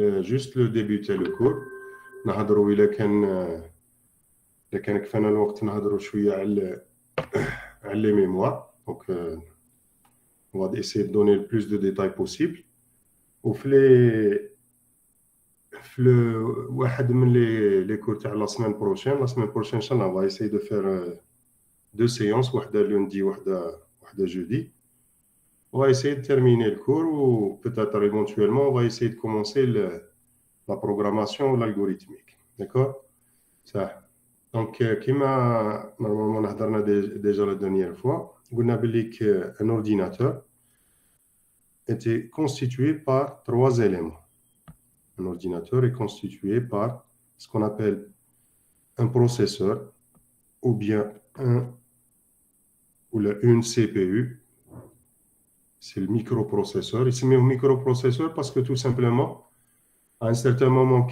juste le débuter le cours. نهضروا إلا كان كفانا الوقت نهضروا شوية على les mémoires. Donc on va essayer de donner le plus de détails possible. وفي واحد من les cours تاع la semaine prochaine inchallah on va essayer de faire 2 séances, واحدة lundi واحدة jeudi. On va essayer de terminer le cours ou peut-être éventuellement on va essayer de commencer la programmation ou l'algorithmique. D'accord? Ça. Donc, كما normalement هضرنا déjà la dernière fois, قلنا بلي un ordinateur était constitué par 3 éléments. Un ordinateur est constitué par ce qu'on appelle un processeur ou bien une CPU. C'est le microprocesseur. Il se met au microprocesseur parce que tout simplement, à un certain moment,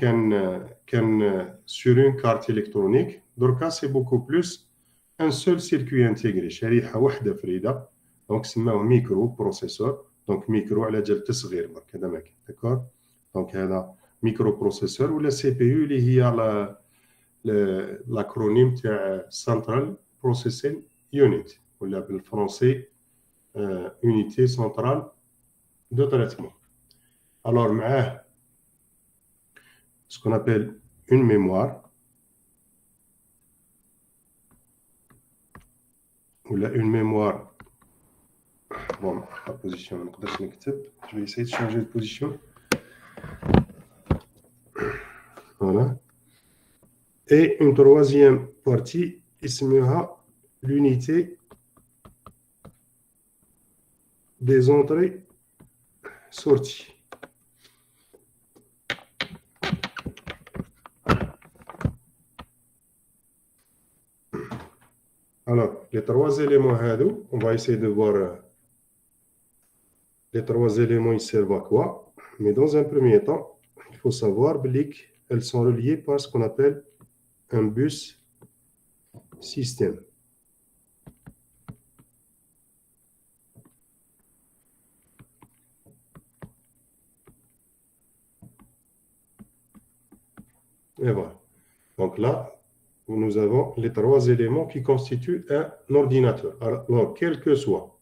sur une carte électronique, c'est beaucoup plus un seul circuit intégré. Donc, c'est un microprocesseur. Donc, micro, على جال تصغير. D'accord? Donc, il y a un microprocesseur ou la CPU, il y a l'acronyme Central Processing Unit, ou en français, unité centrale de traitement. Alors, ce qu'on appelle une mémoire, ou une mémoire. Bon, la position, je vais essayer de changer de position. Voilà. Et une troisième partie, il se mettra l'unité des entrées-sorties. Alors, les 3 éléments, on va essayer de voir les 3 éléments, ils servent à quoi. Mais dans un premier temps, il faut savoir qu'elles sont reliées par ce qu'on appelle un bus système. Et voilà. Donc là, nous avons les 3 éléments qui constituent un ordinateur. Alors, quel que soit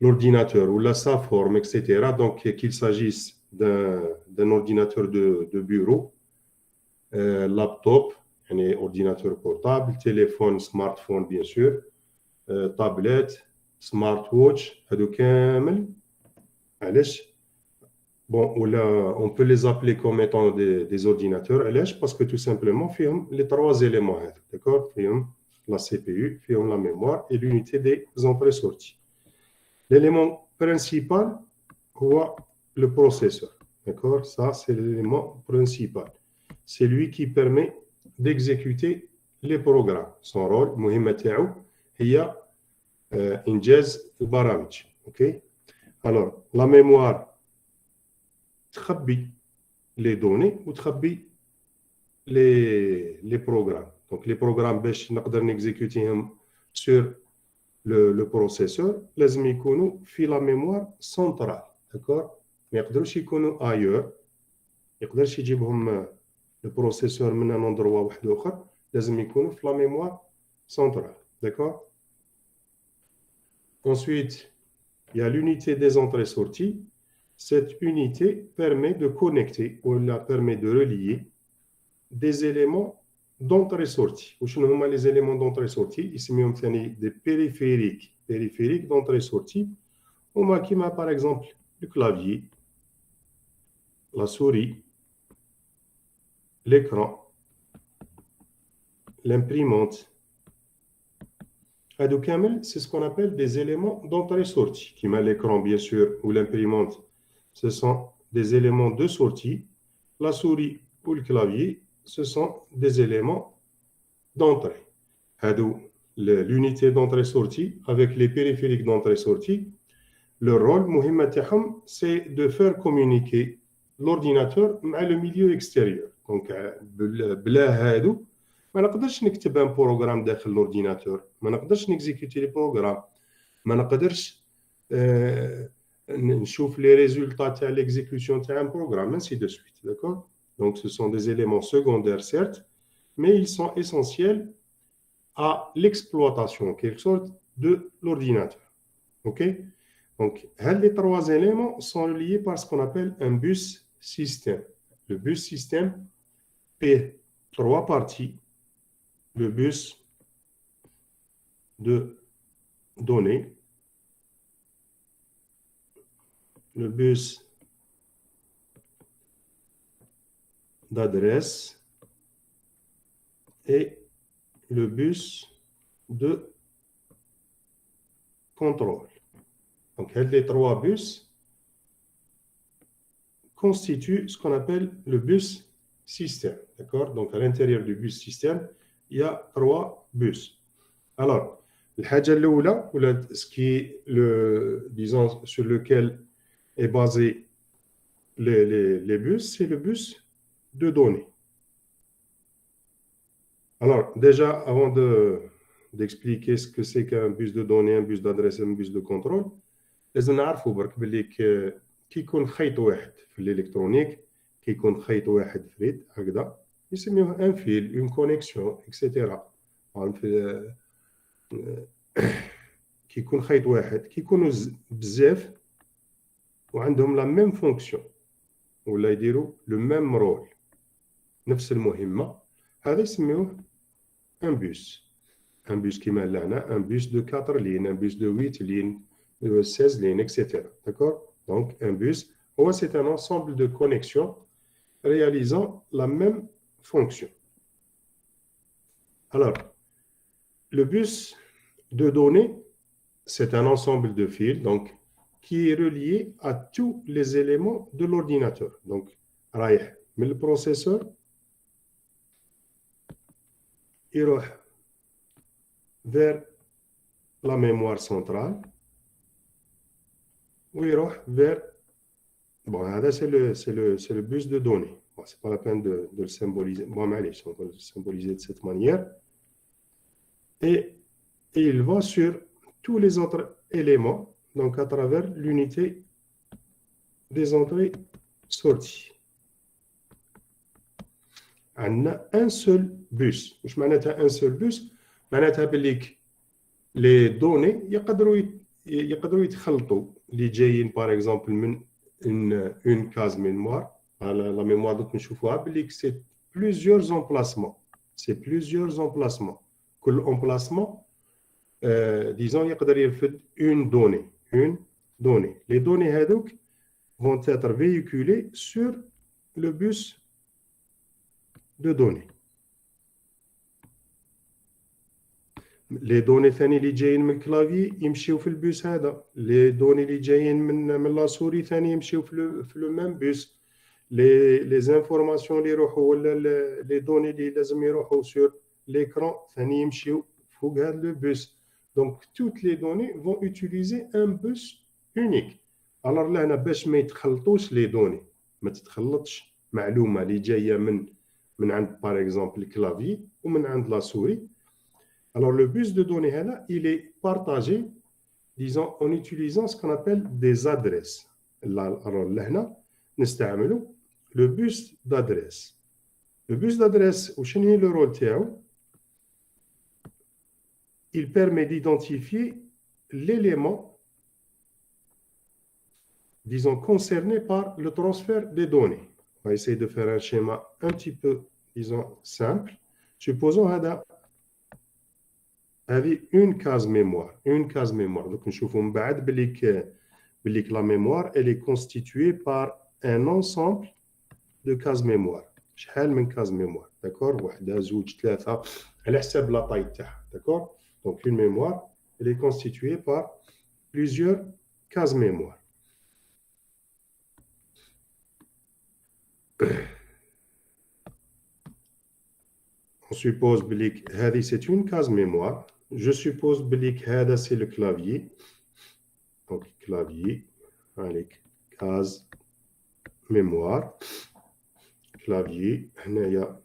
l'ordinateur ou sa forme, etc., donc qu'il s'agisse d'un ordinateur de bureau, laptop, un ordinateur portable, téléphone, smartphone, bien sûr, tablette, smartwatch, bon, on peut les appeler comme étant des ordinateurs, parce que tout simplement, les 3 éléments, d'accord? La CPU, la mémoire et l'unité des entrées-sorties. L'élément principal, c'est le processeur, d'accord? Ça, c'est l'élément principal. C'est lui qui permet d'exécuter les programmes. Son rôle, مهمته هي إنجاز البرامج, ok? Alors, la mémoire تخبي les données ou تخبي les programmes. Donc, les programmes باش نقدر نexécuter sur le processeur لازم يكونوا في la mémoire centrale, d'accord? ما يقدروش يكونوا ailleurs. يقدرش يجيبهم le processeur من un endroit واحد آخر. لازم يكونوا في la mémoire centrale, d'accord? Ensuite, il y a l'unité des entrées-sorties. Cette unité permet de connecter ou permet de relier des éléments d'entrée-sortie. Où sont les éléments d'entrée-sortie? Ici, on a des périphériques d'entrée-sortie. On a par exemple le clavier, la souris, l'écran, l'imprimante. C'est ce qu'on appelle des éléments d'entrée-sortie. Qui met l'écran, bien sûr, ou l'imprimante. Ce sont des éléments de sortie. La souris ou le clavier, ce sont des éléments d'entrée. L'unité d'entrée-sortie avec les périphériques d'entrée-sortie, le rôle, c'est de faire communiquer l'ordinateur avec le milieu extérieur. Donc, ما نقدرش نكتب un programme داخل l'ordinateur. ما نقدرش نexécuter les programmes. ما نقدرش نشوف les résultats de l'exécution d'un programme, ainsi de suite, d'accord? Donc, ce sont des éléments secondaires, certes, mais ils sont essentiels à l'exploitation, en quelque sorte, de l'ordinateur, ok? Donc, les trois éléments sont liés par ce qu'on appelle un bus système. Le bus système fait trois parties. Le bus de données, le bus d'adresse et le bus de contrôle. Donc, les trois bus constituent ce qu'on appelle le bus système. D'accord? Donc, à l'intérieur du bus système, il y a trois bus. Alors, الحاجة الأولى, ce qui est disons, sur lequel est basé les bus, c'est le bus de données. Alors, déjà, avant d'expliquer ce que c'est qu'un bus de données, un bus d'adresse et un bus de contrôle, لازم نعرفوا برك باللي كي يكون خيط واحد في الالكترونيك، كي يكون خيط واحد فريد هكذا يسميوه ان فيل، اون كونيكسيون اكسيتيرا. كي يكون خيط واحد كي يكونوا بزاف وعندهم لا ميم فونكسيون ولا يديروا لو ميم رول، نفس المهمه، هذا يسميوه ان بوس. ان بوس كيما هنا ان بوس دو 4 لين، ان بوس دو 8 لين، 16 lignes, etc. D'accord? Donc, un bus, c'est un ensemble de connexions réalisant la même fonction. Alors, le bus de données, c'est un ensemble de fils donc, qui est relié à tous les éléments de l'ordinateur. Donc, mais le processeur, il va vers la mémoire centrale, ou il va vers... Bon, c'est le bus de données. Bon, ce n'est pas la peine de le symboliser. Bon, mais allez, on va le symboliser de cette manière. Et il va sur tous les autres éléments, donc à travers l'unité des entrées-sorties. On a un seul bus. Je m'arrête à un seul bus. معناتها باللي les données يقدروا يتخلطوا اللي جايين par exemple من une case mémoire. La mémoire donc نشوفوها باللي c'est plusieurs emplacements. C'est plusieurs emplacements. كل emplacement disons يقدر يرفد une donnée. Les données هذوك vont être véhiculées sur le bus de données. Les données ثاني اللي جايين من الكلافي يمشيو في البوس هذا. Les données اللي جايين من لا سوري ثاني يمشيو في لو ميم بوس. les informations اللي يروحوا ولا les données اللي لازم يروحوا sur l'écran ثاني يمشيو فوق هذا le bus. Donc toutes les données vont utiliser un bus unique. alors لهنا باش ما يتخلطوش les données، ما تتخلطش معلومه اللي جايه من عند par exemple الكلافي ومن عند لا سوري. Alors, le bus de données, il est partagé, disons, en utilisant ce qu'on appelle des adresses. Alors, là, nous avons le bus d'adresse. Le bus d'adresse, le rôle il permet d'identifier l'élément, disons, concerné par le transfert des données. On va essayer de faire un schéma un petit peu, disons, simple. Supposons, avait une case mémoire. Donc, nous voyons que la mémoire elle est constituée par un ensemble de cases mémoire. شحال من case mémoire. D'accord? واحدة، زوج، ثلاثة، على حسب la taille تاعها. D'accord? Donc, une mémoire, elle est constituée par plusieurs cases mémoire. On suppose que c'est une case mémoire. Je suppose que c'est le clavier. Donc, clavier avec case mémoire. Clavier, il y a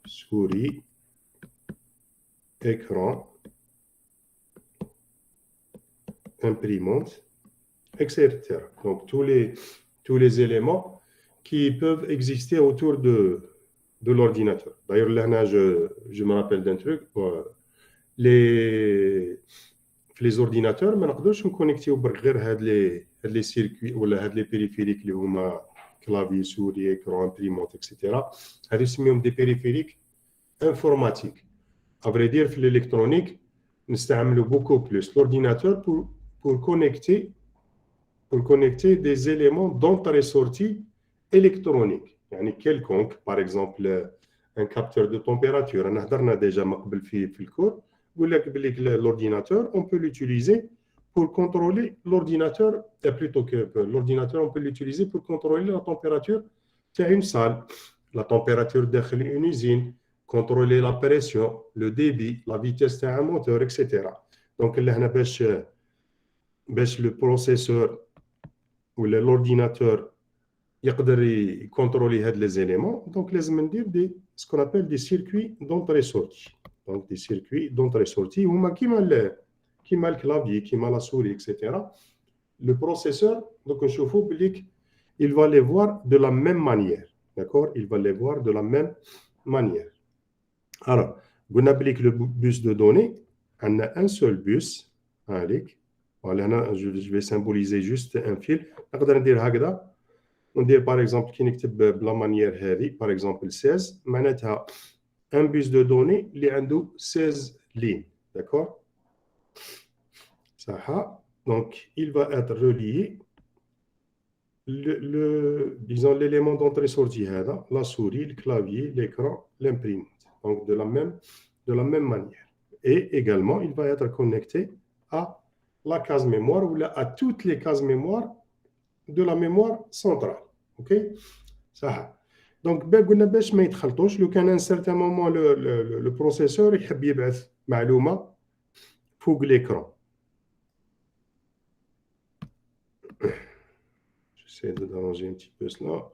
souris, écran, imprimante. etc. Donc, tous les éléments qui peuvent exister autour de l'ordinateur. D'ailleurs, là, je me rappelle d'un truc. Les ordinateurs, ما نقدرش نكونيكتيو برك غير هاد لي سيركوي ولا هاد لي بيريفيريك اللي هما كلافي سوري écran imprimante etc. هادو نسميهم دي بيريفيريك انفورماتيك. À vrai dire, في l'électronique, نستعملوا beaucoup plus l'ordinateur pour connecter des éléments d'entrée-sortie électronique. يعني quelconque, par exemple un capteur de température. أنا هضرنا déjà ما قبل في الكور. L'ordinateur, on peut l'utiliser pour contrôler l'ordinateur, plutôt que l'ordinateur, on peut l'utiliser pour contrôler la température d'une salle, la température d'une usine, contrôler la pression, le débit, la vitesse d'un moteur, etc. Donc, le processeur ou l'ordinateur يقدر contrôler les éléments. Donc, لازم ندير ce qu'on appelle des circuits d'entrée-sortie. Donc, des circuits d'entrée-sortie, qui mal le clavier, qui mal la souris, etc. Le processeur, donc, il va les voir de la même manière. D'accord? Il va les voir de la même manière. Alors, on applique le bus de données. On a un seul bus. Voilà, je vais symboliser juste un fil. On dit par exemple, qui de la manière par exemple 16, معناتها un bus de données qui a 16 lignes, d'accord? Ça, donc il va être relié disons l'élément d'entrée-sortie, la souris, le clavier, l'écran, l'imprimante, donc de la même manière. Et également, il va être connecté à la case mémoire ou à toutes les cases mémoire de la mémoire centrale, ok? Ça. Donc, باش ما يتخلطوش لو كان à un certain moment le processeur يحب يبعث معلومة فوق l'écran. J'essaie de déranger un petit peu cela.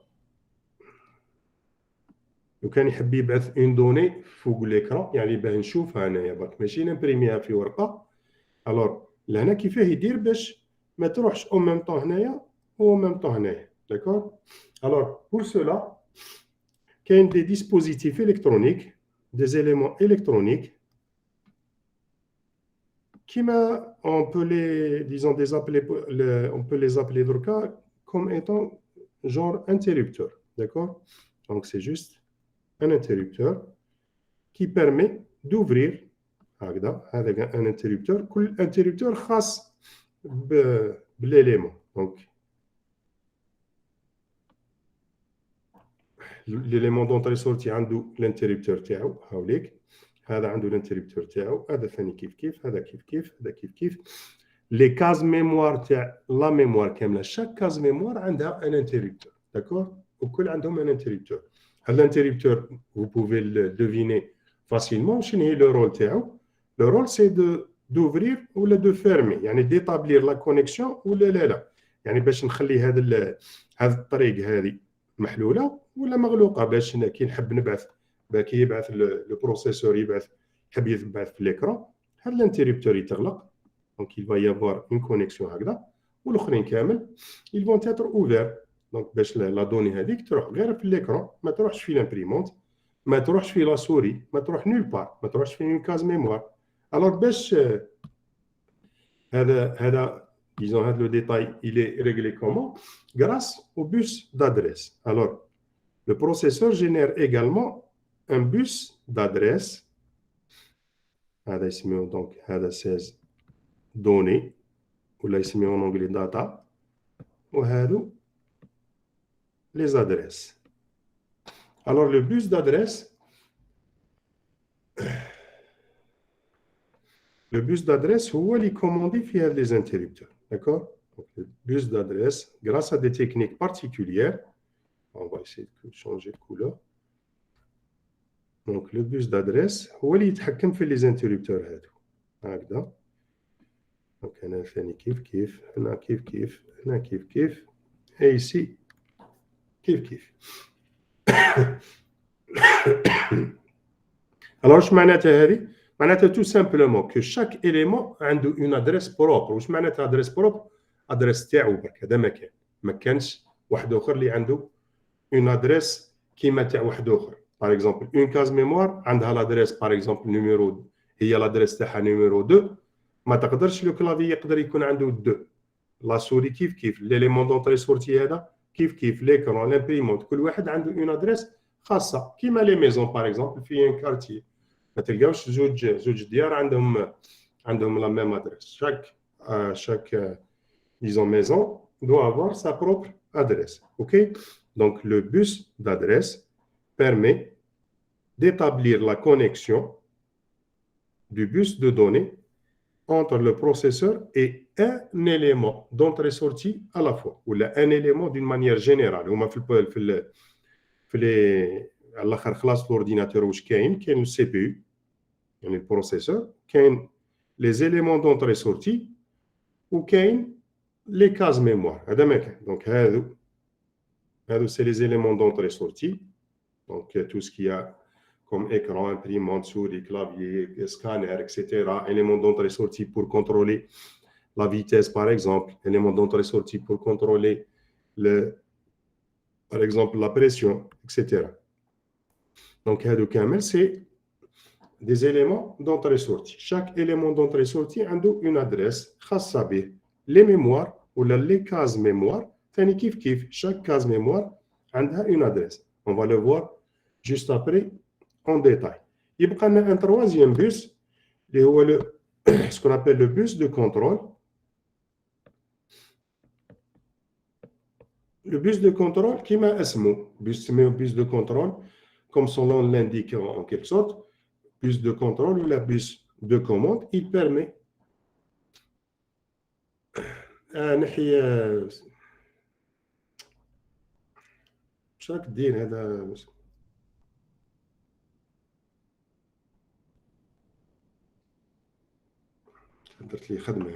لو كان يحب يبعث une donnée فوق l'écran يعني باه نشوفها انايا برك ماشي نمبريميها في ورقة. alors لهنا كيفاه يدير باش ما تروحش en même temps هنايا و en même temps هنايا. D'accord? Alors, pour cela, il y a des dispositifs électroniques, des éléments électroniques, on peut les appeler comme étant genre interrupteur. D'accord? Donc, c'est juste un interrupteur qui permet d'ouvrir un interrupteur, interrupteur خاص l'élément. Donc, l'élément d'entrée-sortie عنده l'interrupteur تاعو هاوليك هذا عنده l'interrupteur تاعو هذا ثاني كيف هذا كيف les cases mémoire تاع la mémoire كامله chaque case mémoire عندها un interrupteur d'accord وكل عندهم un interrupteur هذا l'interrupteur vous pouvez le deviner facilement شنو هي le rôle تاعو le rôle c'est d'ouvrir ou de fermer يعني d'établir la connexion ou لا يعني باش نخلي هذا الطريق هذه محلوله ولا مغلوقه باش كي نحب نبعث كي يبعث البروسيسور يحب يبعث في l'écran هذا الانتربتور يتغلق donc il va y avoir une connexion هكذا والاخرين كامل ils vont être ouverts donc باش لا دوني هذيك تروح غير في l'écran ما تروحش في لامبريمونت ما تروحش في لا سوري ما تروح نول بار ما تروحش في une case mémoire alors باش هذا disons le détail il est réglé comment grâce au bus d'adresse alors le processeur génère également un bus d'adresse. Donc, 16 données, ou là, ici, en anglais data, ou les adresses. Alors, le bus d'adresse, où il est commandé via les interrupteurs. D'accord? Donc, le bus d'adresse, grâce à des techniques particulières, on va essayer de changer de couleur. Donc, le bus d'adresse, où il يتحكم في les interrupteurs هادو. هكذا. Donc, هنا ثاني كيف هنا كيف هنا كيف et ici كيف Alors, واش معناتها هذه؟ معناتها tout simplement que chaque élément عنده une adresse propre. واش معناتها adresse propre؟ ادريس تاعو برك، هذا ما كانش واحد اخر اللي عنده اون ادريس كيما تاع واحد اخر. باغ اكزومبل اون كاز ميموار عندها لادريس باغ اكزومبل نيميرو، هي لادريس تاعها نيميرو 2، ما تقدرش لو كلافي يقدر يكون عنده 2. لا سوري كيف ليليمون دونطري سورتي هذا كيف ليكرون لامبريمونت كل واحد عنده اون ادريس خاصه، كيما لي ميزون باغ اكزومبل في ان كارتي ما تلقاوش زوج ديار عندهم لا ميم ادريس. chaque disons maison doit avoir sa propre adresse. OK? Donc le bus d'adresse permet d'établir la connexion du bus de données entre le processeur et un élément d'entrée-sortie à la fois, ou un élément d'une manière générale. على الاخر خلاص في الاورديناتور واش كاين السي بي يو يعني البروسيسور، كاين لي زيليمون دونطري سورتي، وكاين لي كاز ميموار. هذا ما كان. دونك هادو سي لي زيليمون دونطري سورتي. دونك تو سكي comme écran, imprimante, souris, clavier, scanner, etc. Éléments d'entrée-sortie pour contrôler la vitesse, par exemple. Éléments d'entrée-sortie pour contrôler, par exemple, la pression, etc. Donc, c'est des éléments d'entrée-sortie. Chaque élément d'entrée-sortie a une adresse, les mémoires ou les cases mémoire. Chaque case mémoire a une adresse. On va le voir juste après en détail. Il y a un troisième bus, ce qu'on appelle le bus de contrôle. Le bus de contrôle, qui m'a esmo, bus de contrôle, comme son nom l'indique en quelque sorte, bus de contrôle ou la bus de commande, il permet chaque دير هذا درت لي خدمه.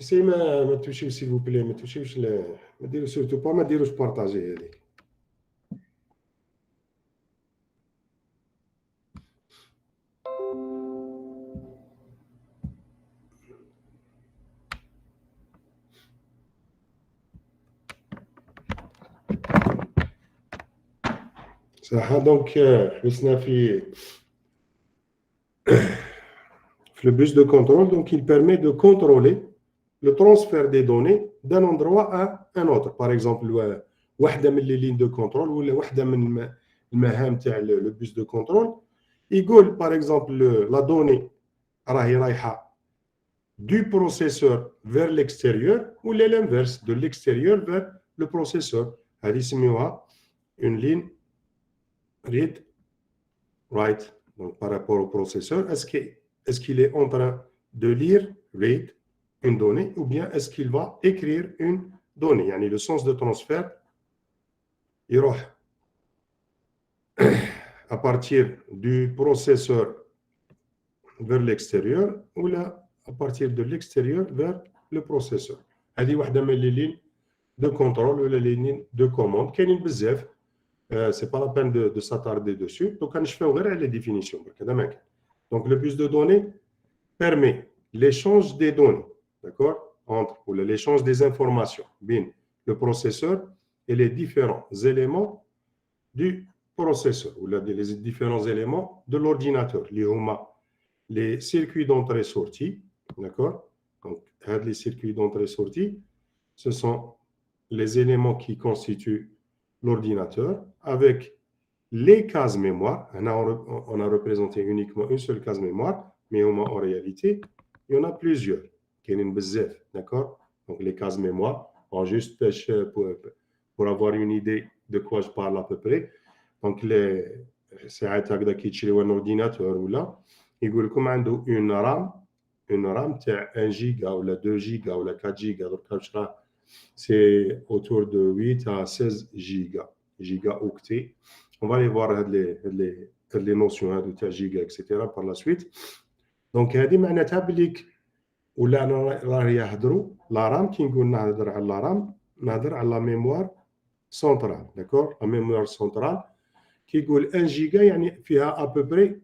سي ما توشيو سي فو بلي، ما توشيوش ما ديروا سورتو با ما ديروش بارطاجي هذيك. صح. دونك حبسنا في le bus de contrôle. Donc il permet de contrôler le transfert des données d'un endroit à un autre. Par exemple واحدة من les lignes de contrôle ولا واحدة من المهام تاع le bus de contrôle يقول par exemple la donnée راهي رايحة du processeur vers l'extérieur ou l'inverse de l'extérieur vers le processeur. هذه يسميوها une ligne read write. Donc par rapport au processeur, est-ce qu'il est en train de lire, read, une donnée, ou bien est-ce qu'il va écrire une donnée? يعني le sens de transfert يروح à partir du processeur vers l'extérieur ou là à partir de l'extérieur vers le processeur. هذه واحدة من les lignes de contrôle ou les lignes de commande. كاينين بزاف. C'est pas la peine de s'attarder dessus. Donc غنشوفوا غير على les définitions. Donc le bus de données permet l'échange des données, d'accord, entre ou l'échange des informations bien le processeur et les différents éléments du processeur ou les différents éléments de l'ordinateur. Les circuits d'entrée-sortie, d'accord. Donc les circuits d'entrée-sortie, ce sont les éléments qui constituent l'ordinateur avec les cases mémoire. On a représenté uniquement une seule case mémoire, mais en réalité, il y en a plusieurs. D'accord? Donc les cases mémoire, juste pour avoir une idée de quoi je parle à peu près. Donc c'est un ordinateur ou là, il y a une RAM de 1 giga ou 2 giga ou 4 giga. Donc c'est autour de 8 à 16 gigas. gigaoctets. On va aller voir les notions de giga, etc. par la suite. Donc, هذه معناتها بلي ولا راه يهضروا لا رام كي نقول نهضر على لا رام نهضر على لا ميموار سونترال داكور لا ميموار سونترال كي يقول 1 جيجا يعني فيها ابوبري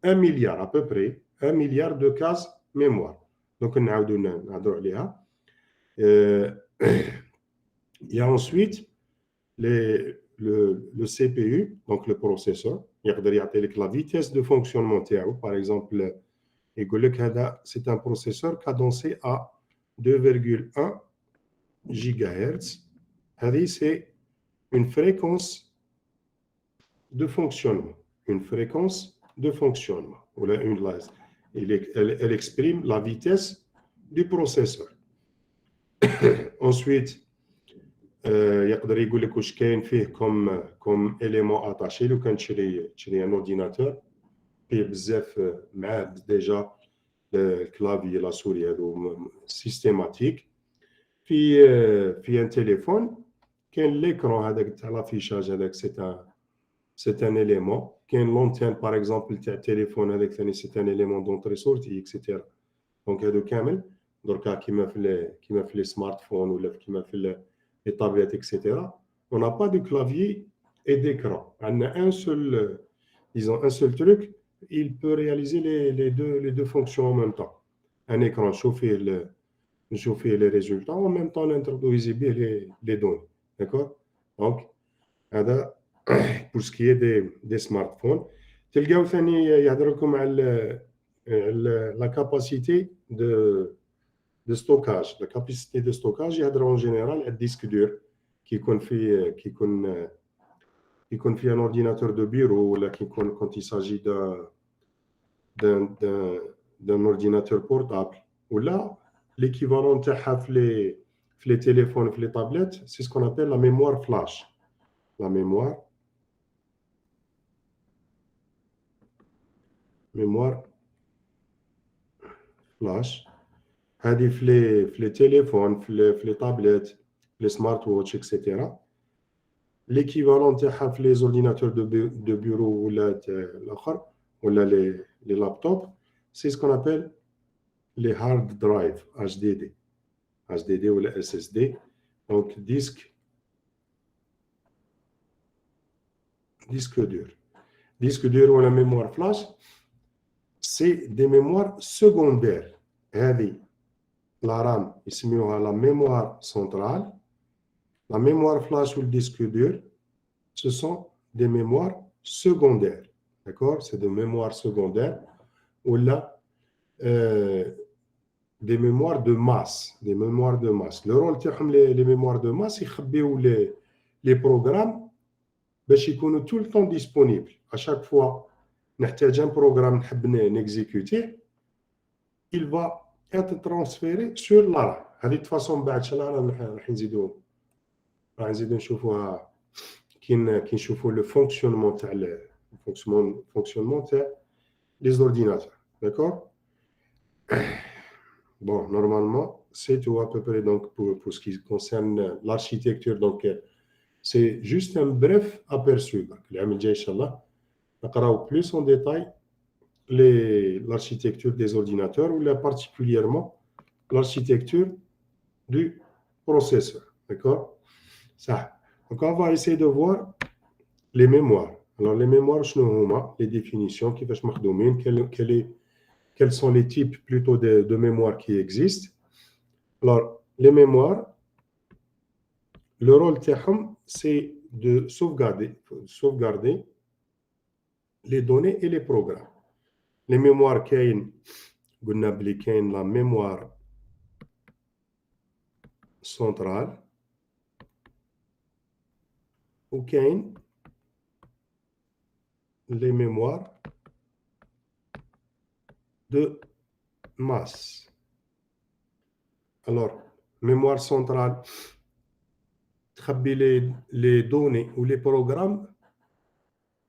1 مليار ابوبري 1 مليار دو كاز ميموار دونك نعاودوا نهضروا عليها il y a ensuite le CPU donc le processeur يقدر يعطي لك la vitesse de fonctionnement تاعو par exemple يقول لك هذا c'est un processeur cadencé à 2,1 GHz. هذه c'est une fréquence de fonctionnement. Une fréquence de fonctionnement. Elle exprime la vitesse du processeur. Ensuite, يقدر يقول لك واش كاين فيه comme élément attaché لو كان تشري un ordinateur فيه بزاف معاه ديجا الكلافي لا سوري هذو سيستيماتيك في ان تليفون كاين ليكرون هذاك تاع لافيشاج هذاك سي ان اليمون كاين لونتين باغ اكزومبل تاع التليفون هذاك ثاني سي ان اليمون دونطري سورتي اكسيتيرا دونك هادو كامل دركا كيما في لي سمارت فون ولا كيما في لي طابليت اكسيتيرا on n'a pas de clavier et d'écran عندنا un seul disons un seul truc il peut réaliser les deux fonctions en même temps. Un écran, chauffer les résultats, en même temps, introduire les données. D'accord? Donc, pour ce qui est des smartphones, تلقاو ثاني يهضركم على la capacité de stockage. La capacité de stockage, يهضروا en général على disque dur qui يكون في un ordinateur de bureau ولا كيكون quand il s'agit d'un ordinateur portable ou là l'équivalent تاعها في les téléphones في les tablettes c'est ce qu'on appelle la mémoire flash la mémoire flash هذه في les téléphones في les tablettes les smartwatches etc. l'équivalent تاعها في les ordinateurs de bureau ولا الاخر ولا les laptops c'est ce qu'on appelle les hard drive HDD ou le SSD donc disque dur ou la mémoire flash c'est des mémoires secondaires هذه la RAM يسميوها la mémoire centrale la mémoire flash ou le disque dur ce sont des mémoires secondaires d'accord c'est des mémoires secondaires ou là des mémoires de masse. Le rôle les mémoires de masse, c'est les programmes qui sont tout le temps disponibles. À chaque fois نحتاج un programme n'exécuter, il va être transféré sur la RAM. هذه de façon بعد شنو راح نزيدوا نشوفوها كي نشوفوا le fonctionnement تاع les ordinateurs. D'accord? Bon, normalement, c'est tout à peu près donc, pour ce qui concerne l'architecture. Donc, c'est juste un bref aperçu. Donc, Inch'Allah, on va plus en détail l'architecture des ordinateurs ou là, particulièrement l'architecture du processeur. D'accord? Ça. Donc, on va essayer de voir les mémoires. Alors, les mémoires, les définitions, quels sont les types plutôt de mémoire qui existent. Alors, les mémoires, le rôle c'est de sauvegarder les données et les programmes. Les mémoires, la mémoire centrale, ou les mémoires de masse. Alors, mémoire centrale, les données ou les programmes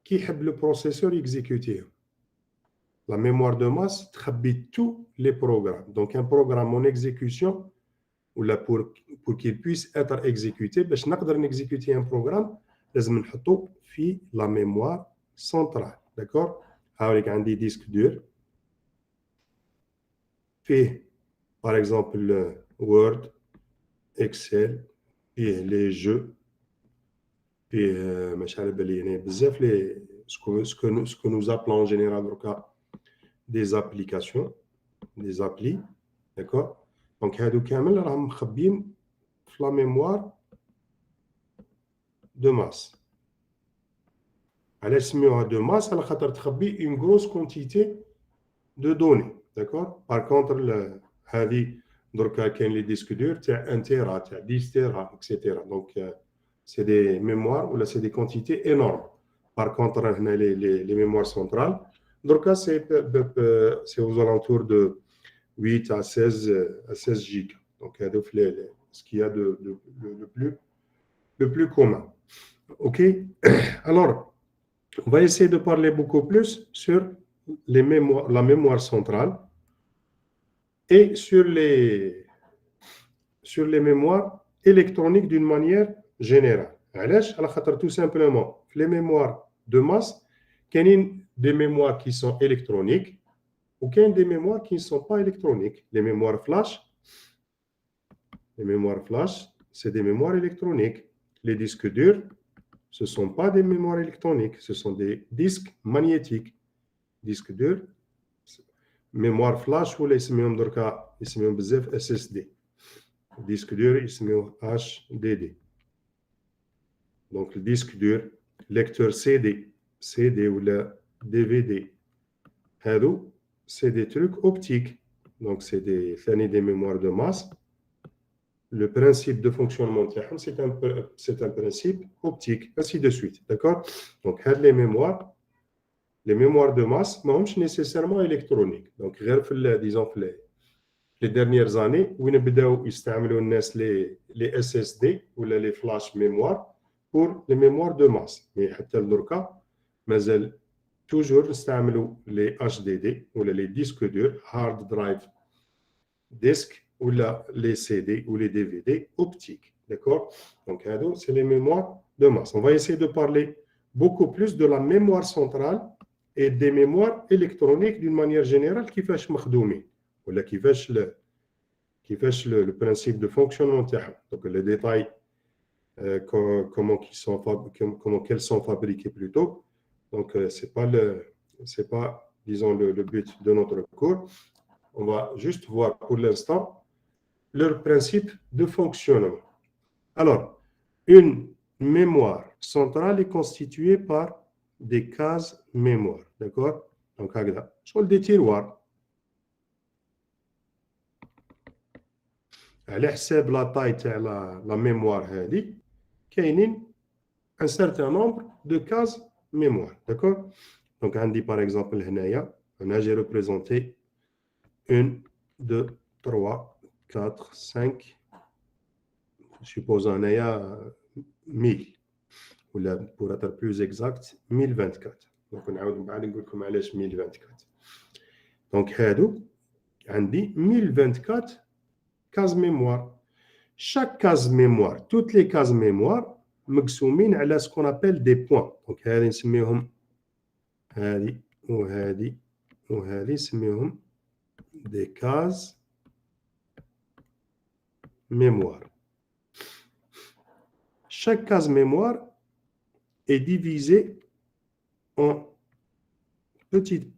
qui aiment le processeur exécuter. La mémoire de masse trahit tous les programmes. Donc, un programme en exécution, ou là pour qu'il puisse être exécuté, باش نقدر نexécuter un programme, لازم نحطو في la mémoire centrale. D'accord? هاوليك عندي ديسك دور فيه par exemple Word, Excel, فيه لي جو، فيه مش على بالي يعني بزاف لي ce que nous appelons en général دركا des applications, des applis. D'accord? Donc هادو كامل راهم مخبيين في la mémoire de masse. علاش سميوها دو ماس؟ على خاطر تخبي اون غروس كونتيتي دو دوني. داكور. بار كونتر هذه دركا كاين لي ديسك دور تاع 1 تيرا تاع 10 تيرا اكسيتيرا. دونك سي دي ميموار ولا سي دي كونتيتي انورم. بار كونتر هنا لي ميموار سونترال دركا سي aux alentours de 8 à 16 gigas. Donc هادو في ce qu'il y a le plus commun. OK. Alors on va essayer de parler beaucoup plus sur la mémoire centrale et sur les mémoires électroniques d'une manière générale. علاش؟ على خاطر tout simplement les mémoires de masse كاينين des mémoires qui sont électroniques ou كاين des mémoires qui ne sont pas électroniques. Les mémoires flash, c'est des mémoires électroniques. Les disques durs, ce ne sont pas des mémoires électroniques, ce sont des disques magnétiques. Disque dur, mémoire flash ولا يسميهم دركا يسميهم بزاف SSD. disque dur يسميوه HDD. Donc le disque dur, lecteur CD ولا DVD. هادو c'est des trucs optiques. Donc c'est des mémoires de masse. Le principe de fonctionnement c'est un principe optique, ainsi de suite. D'accord? Donc les mémoires de masse ماهمش nécessairement électroniques. Donc غير في disons في les dernières années وين بداو يستعملوا الناس les SSD ولا les flash mémoire pour les mémoires de masse. Mais حتى لدركا مازال toujours نستعملوا les HDD ولا les disques durs hard drive disk ولا les CD ou les DVD optiques. D'accord? Donc هادو c'est les mémoires de masse. On va essayer de parler beaucoup plus de la mémoire centrale et des mémoires électroniques d'une manière générale كيفاش مخدومين ولا كيفاش le principe de fonctionnement تاعهم. Donc les détails comment qu'elles sont fabriquées plutôt. Donc c'est pas disons le but de notre cours. On va juste voir pour l'instant leur principe de fonctionnement. Alors, une mémoire centrale est constituée par des cases mémoire. D'accord? Donc, sur des tiroirs. على حساب la taille تاع la mémoire هذه كاينين un certain nombre de cases mémoire. D'accord? Donc, عندي par exemple هنايا أنا j'ai représenté 1, 2, 3, 4, 5, je suppose هنايا 1000 ولا pour être plus exact 1024. Donc نعاود من بعد نقول لكم علاش 1024. Donc هادو عندي 1024 cases mémoire. Chaque case mémoire, toutes les cases mémoire مقسومين على ce qu'on appelle des points. Donc هذه نسميهم هذه وهذه وهذه نسميهم des cases mémoire. Chaque case mémoire est divisée en petits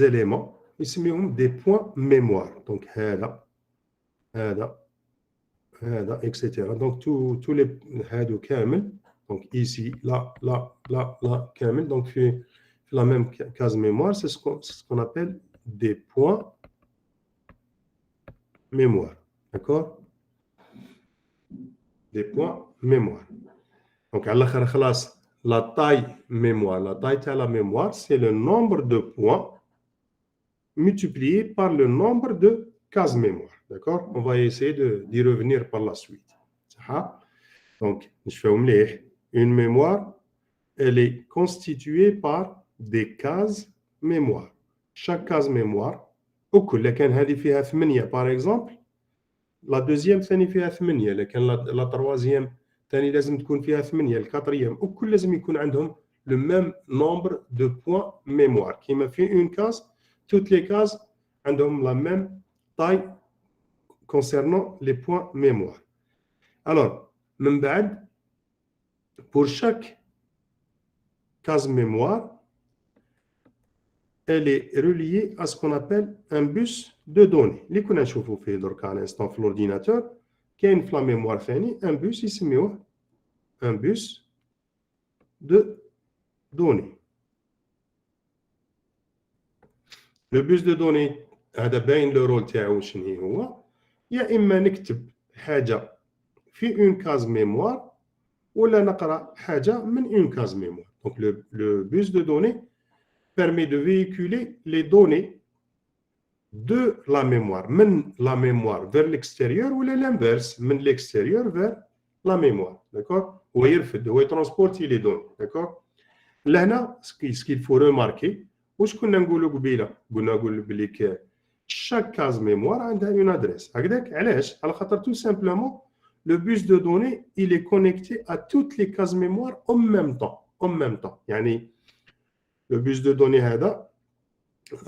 éléments, نسميهم des points mémoire. Donc هذا etc. Donc tous les هادو كامل. Donc ici là كامل. Donc في la même case mémoire, c'est ce qu'on appelle des points mémoire. D'accord? Des points mémoire. Donc à l'akhir خلاص la taille mémoire, la taille de la mémoire, c'est le nombre de points multiplié par le nombre de cases mémoire. D'accord? On va essayer d'y revenir par la suite. Donc, je fais une mémoire, elle est constituée par des cases mémoire. Chaque case mémoire, par exemple, la deuxième, la troisième, ثاني لازم تكون فيها 8 الكاتريام وكل لازم يكون عندهم le même nombre de points mémoire كيما في une case toutes les cases عندهم la même taille concernant les points mémoire. Alors من بعد pour chaque case mémoire elle est reliée à ce qu'on appelle un bus de données اللي كنا نشوفوا فيه درك على l'instant في l'ordinateur كاين في la mémoire ثاني un bus يسميوه un bus de données. Le bus de données هذا باين لو رول تاعو شنو هو يا اما نكتب حاجه في اون كاز ميموار ولا نقرا حاجه من اون كاز ميموار. Donc le bus de données permet de véhiculer les données de la mémoire من la mémoire vers l'extérieur ولا l'inverse من l'extérieur vers la mémoire. D'accord. هو يرفد هو يترونسبورتي لي دوني. D'accord. لهنا ce qu'il faut remarquer واش كنا نقولوا قبيله نقول بلي chaque case mémoire عندها une adresse هكذاك علاش على خاطر tout simplement le bus de données il est connecté à toutes les cases mémoire en même temps يعني le bus de données هذا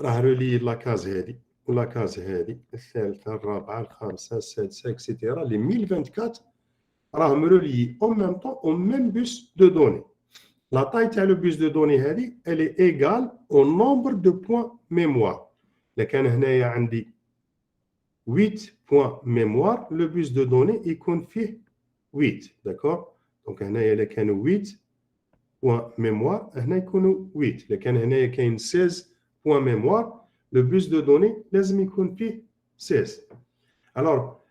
راه رولي لا كاز هذه ولا كاز هذه الثالثه الرابعه الخامسه السادسه اكسيتيرا لي 1024 راهم رولي en même temps au même bus de données. La taille تاع le bus de données هذه elle est égale au nombre de points mémoire. لكن هنايا عندي 8 points mémoire le bus de données يكون فيه 8 d'accord. donc هنايا الا كانوا 8 points mémoire هنا يكونوا 8 لكن هنايا كاين 16 points mémoire le bus de données لازم يكون فيه 16. alors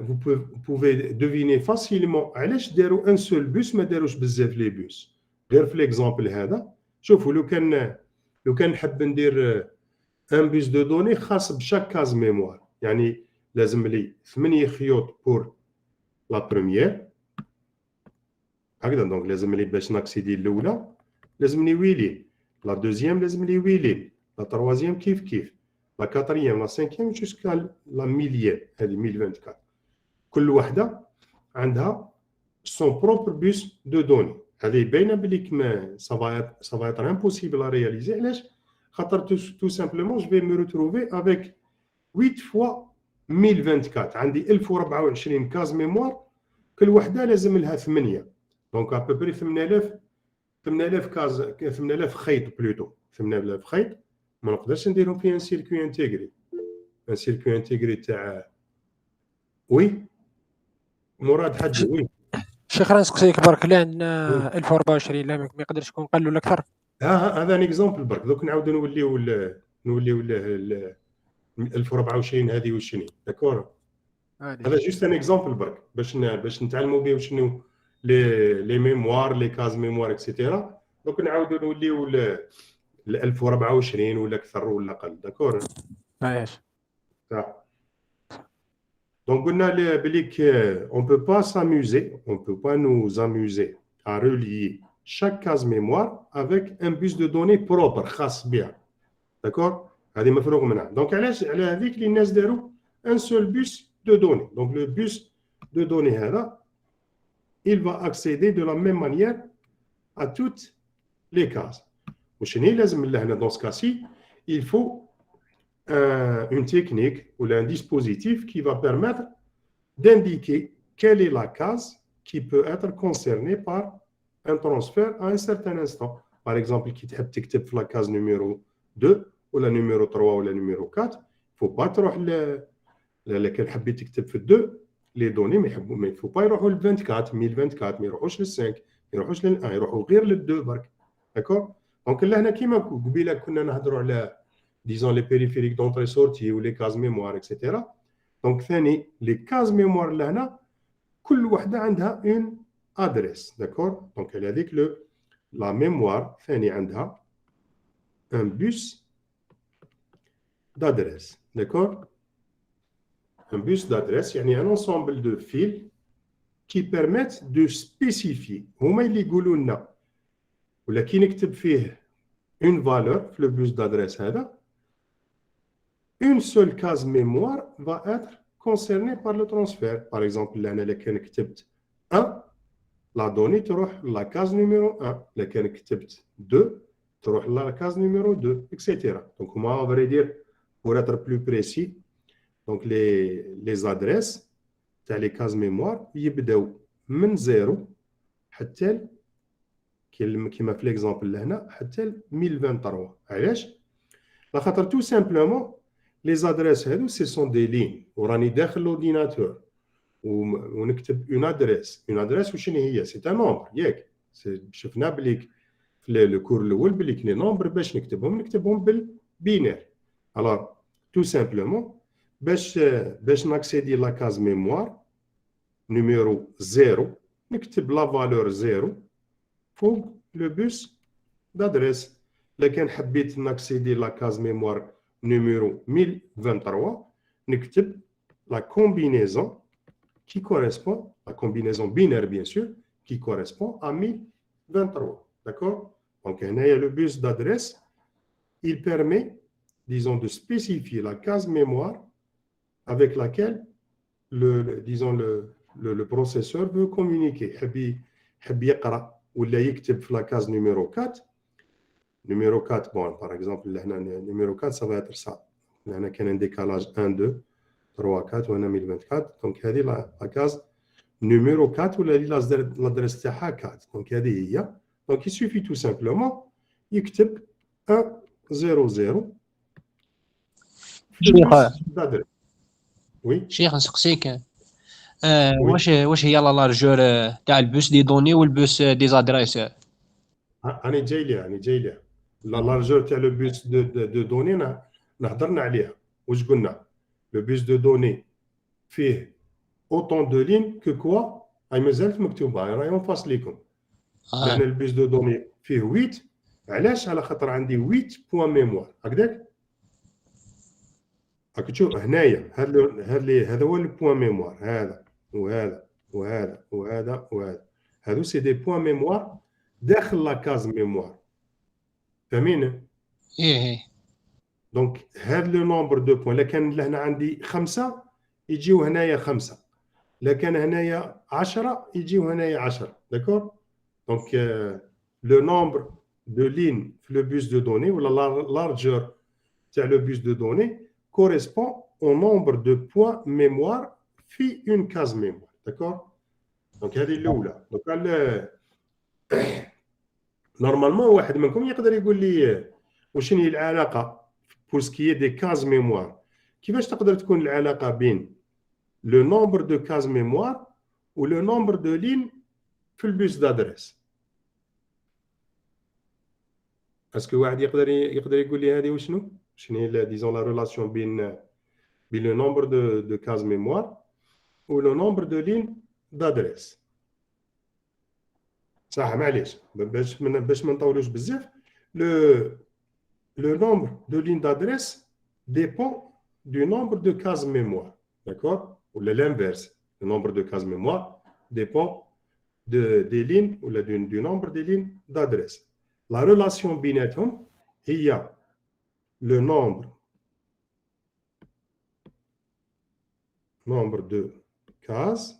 vous pouvez deviner facilement علاش داروا un seul bus ما داروش بزاف لي بوس. غير في ليكزامبل هذا شوفوا لو كان نحب ندير ان بيس دو دوني خاص بشاك كاز ميموار يعني لازم لي 8 خيوط بور لا بروميير هكذا. دونك لازم لي باش ناكسيدي الاولى لازم لي ويلي لا دوزيام لازم لي ويلي لا تروازيام كيف لا كاتريام لا سانكيام جوسكا لا ميليام هذه 1024 كل وحده عندها سون بروبر بيس دو دوني. هذه باينه بلي كما سافا être impossible à réaliser علاش خاطر tout simplement je vais me retrouver avec 8 fois 1024 عندي 1024 كاز ميموار كل وحده لازم لها 8 دونك ابوبري 8000 كاز 8000 خيط بلوتو 8000 خيط ما نقدرش نديرهم في ان سيركوي انتيغري. ان سيركوي انتيغري تاع وي مراد حد وي شيخ راه نسقسيك برك لا عندنا 1024 لا ما يقدرش يكون قل ولا اكثر. هذا ان اكزومبل برك دوك نعاودوا نوليو 1024 هذه وشني داكور. هذا جوست ان اكزومبل برك باش نتعلموا به وشنو لي ميموار لي كاز ميموار اكسيتيرا. دوك نعاودوا نوليو ل 1024 ولا اكثر ولا اقل داكور. عايش Donc, on a on peut pas s'amuser, on peut pas nous amuser à relier chaque case mémoire avec un bus de données propre, خاص بها. D'accord? هذه مفروغ منها. Donc, على هذيك اللي الناس داروا un seul bus de données. Donc, le bus de données هذا il va accéder de la même manière à toutes les cases. وشنو لازم له هنا dans ce cas-ci, il faut une technique ou un dispositif qui va permettre d'indiquer quelle est la case qui peut être concernée par un transfert à un certain instant. Par exemple, qui تحب تكتب في la case numéro 2 ولا numéro 3 ولا numéro 4, il faut pas تروح كان حبيت تكتب في 2 les données ما il faut pas يروحوا ل 24 1024 ما يروحوش لل 5 ما يروحوش لل 1 يروحوا غير لل 2 برك. d'accord. دونك لهنا كيما قبيله كنا نهضروا على disons les périphériques d'entrée-sortie ou les cases mémoire etc. donc ثاني les cases mémoire لهنا كل وحده عندها une adresse d'accord. donc هذيك la mémoire ثاني عندها un bus d'adresse d'accord. un bus d'adresse يعني un ensemble de fils qui permettent de spécifier هما اللي يقولوا لنا ولا كي نكتب فيه une valeur في le bus d'adresse هذا une seule case mémoire va être concernée par le transfert. Par exemple, là, كان كتبت 1 la donnée تروح la case numéro 1. لو كان كتبت 2 تروح la case numéro 2, etc. Donc moi, on va dire, pour être plus précis, donc les adresses تاع les cases mémoire يبداو من 0 حتى كيما في l'exemple لهنا حتى 1023. علاش؟ لخاطر tout simplement les adresses هادو ce sont des lignes وراني داخل l'ordinateur ونكتب une adresse وشنو هي؟ c'est un nombre ياك شفنا بلي في الكور الاول بلي كاين نومبر باش نكتبهم بالبينير. alors tout simplement باش ناكسيدي لا كاز ميموار نيميرو 0 نكتب لا فالور 0 فوق لو بوس دادريس. لكن حبيت ناكسيدي لا كاز ميموار numéro 1023, نكتب la combinaison qui correspond, la combinaison binaire bien sûr, qui correspond à 1023. D'accord? Donc, le bus d'adresse, il permet, disons, de spécifier la case mémoire avec laquelle le processeur veut communiquer. حب يقرأ ولا يكتب في la case numéro 4. Numéro 4, bon, par exemple, numéro 4, ça va être ça. Il y a un décalage 1, 2, 3, 4, ou 1024. Donc, il y a la case numéro 4 ou l'adresse تاعها 4. Donc, il y a. Donc, il suffit tout simplement يكتب 1, 0, 0. Oui. شيخ نسقسيك Oui. واش هي لا لارجور تاع البوس دي دوني والبوس دي زادريس؟ أنا جاي ليها. لا لارجور تاع لو بوس دو دوني نهضرنا عليها. واش قلنا؟ لو بوس دو دوني فيه autant de lignes que quoi؟ هاي مازالت مكتوبة راهي اون فاس ليكم. لأن البوس دو دوني فيه 8. علاش؟ على خاطر عندي 8 بوان ميموار هكذاك. راك تشوف هنايا هذا هو البوان ميموار هذا وهذا وهذا وهذا وهذا. هادو سي دي بوان ميموار داخل لا كاز ميموار. فاهمين؟ ايه. دونك هذا لو نومبر دو بوان لكن لهنا عندي 5 يجيو هنايا 5. لكن هنايا 10 يجيو هنايا 10. داكور؟ دونك لو نومبر دو لين في لو بوس دو دوني ولا لارجور تاع لو بوس دو دوني correspond au nombre de points mémoire في une case mémoire. D'accord? Donc هذه الأولى. Donc normalement واحد منكم يقدر يقول لي واش هي العلاقة pour ce qui est des cases mémoire. كيفاش تقدر تكون العلاقة بين le nombre de cases mémoire و le nombre de lignes في البوس d'adresse؟ Est-ce que واحد يقدر يقول لي هذه وشنو هي disons la relation بين le nombre de cases mémoire ou le nombre de lignes d'adresse؟ صح معليش باش ما نطولوش بزاف. le nombre de lignes d'adresse dépend du nombre de cases mémoire. D'accord? Ou l'inverse, le nombre de cases mémoire dépend des lignes ou du nombre de lignes d'adresse. La relation بيناتهم هي le nombre de cases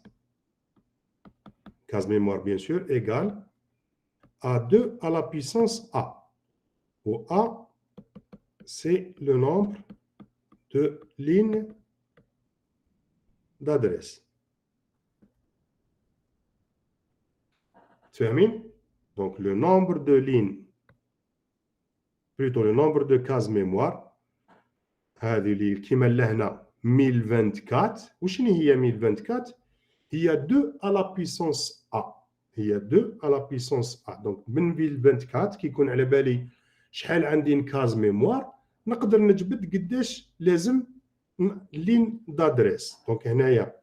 mémoire bien sûr égale à 2 à la puissance A, où A c'est le nombre de lignes d'adresse. Donc le nombre de lignes, plutôt le nombre de cases mémoire, هذه اللي كيما لهنا 1024. وشنو هي 1024؟ هي 2 à la puissance A. هي 2 à la puissance A. Donc من 1024 كيكون على بالي شحال عندي كاز ميموار نقدر نجبد قداش لازم لين دادريس. دونك هنايا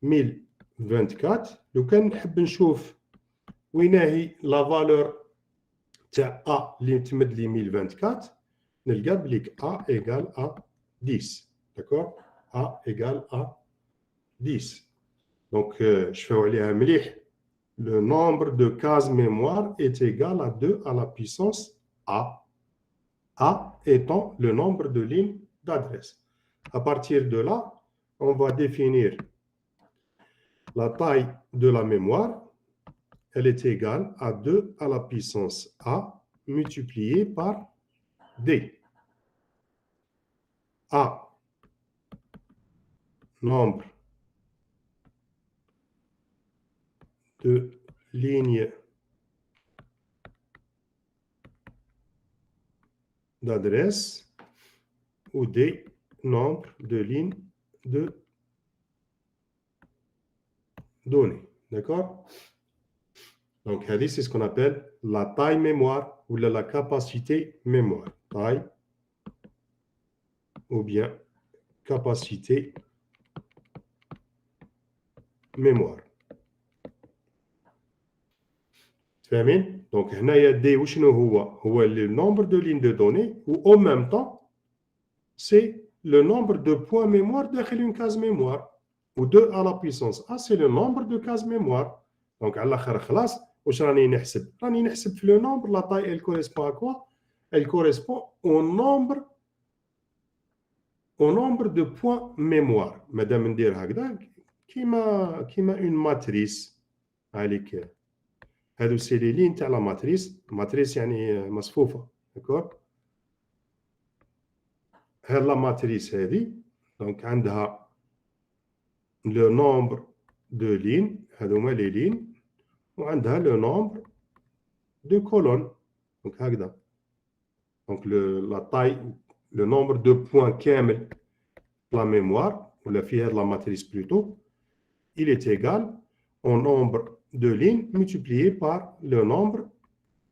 1024. لو كان نحب نشوف وين هي لا فالور تاع A اللي تمد لي 1024 نلقى بليك A égale à 10. D'accord? A égale à 10. Donc, je fais عليها مليح. Le nombre de cases mémoire est égal à 2 à la puissance A. A étant le nombre de lignes d'adresse. À partir de là, on va définir la taille de la mémoire. elle est égale à 2 à la puissance A multiplié par D. A, nombre de lignes d'adresse ou D, nombre de lignes de données. D'accord? Donc, c'est ce qu'on appelle la taille mémoire ou la capacité mémoire. Taille ou bien capacité mémoire. فاهمين؟ Donc, هنايا D وشنو هو le nombre de lignes de données ou en même temps c'est le nombre de points mémoire داخل une case mémoire ou 2 à la puissance A c'est le nombre de cases mémoire. Donc على الاخر خلاص واش راني نحسب؟ راني نحسب في le nombre la taille elle correspond à quoi? Elle correspond au nombre de points mémoire. مادام ندير هكذا كيما une matrice عليك هادو سي لي لين تاع لا ماتريس يعني مصفوفه داكور هاد لا ماتريس هادي دونك عندها لو نومبر دو لين هادو هما لي لين وعندها لو نومبر دو كولون دونك هكذا دونك لا تاي لو نومبر دو بوين كامل لا ميموار ولا في هاد لا ماتريس بلوتو il est égal au nombre de lignes multiplié par le nombre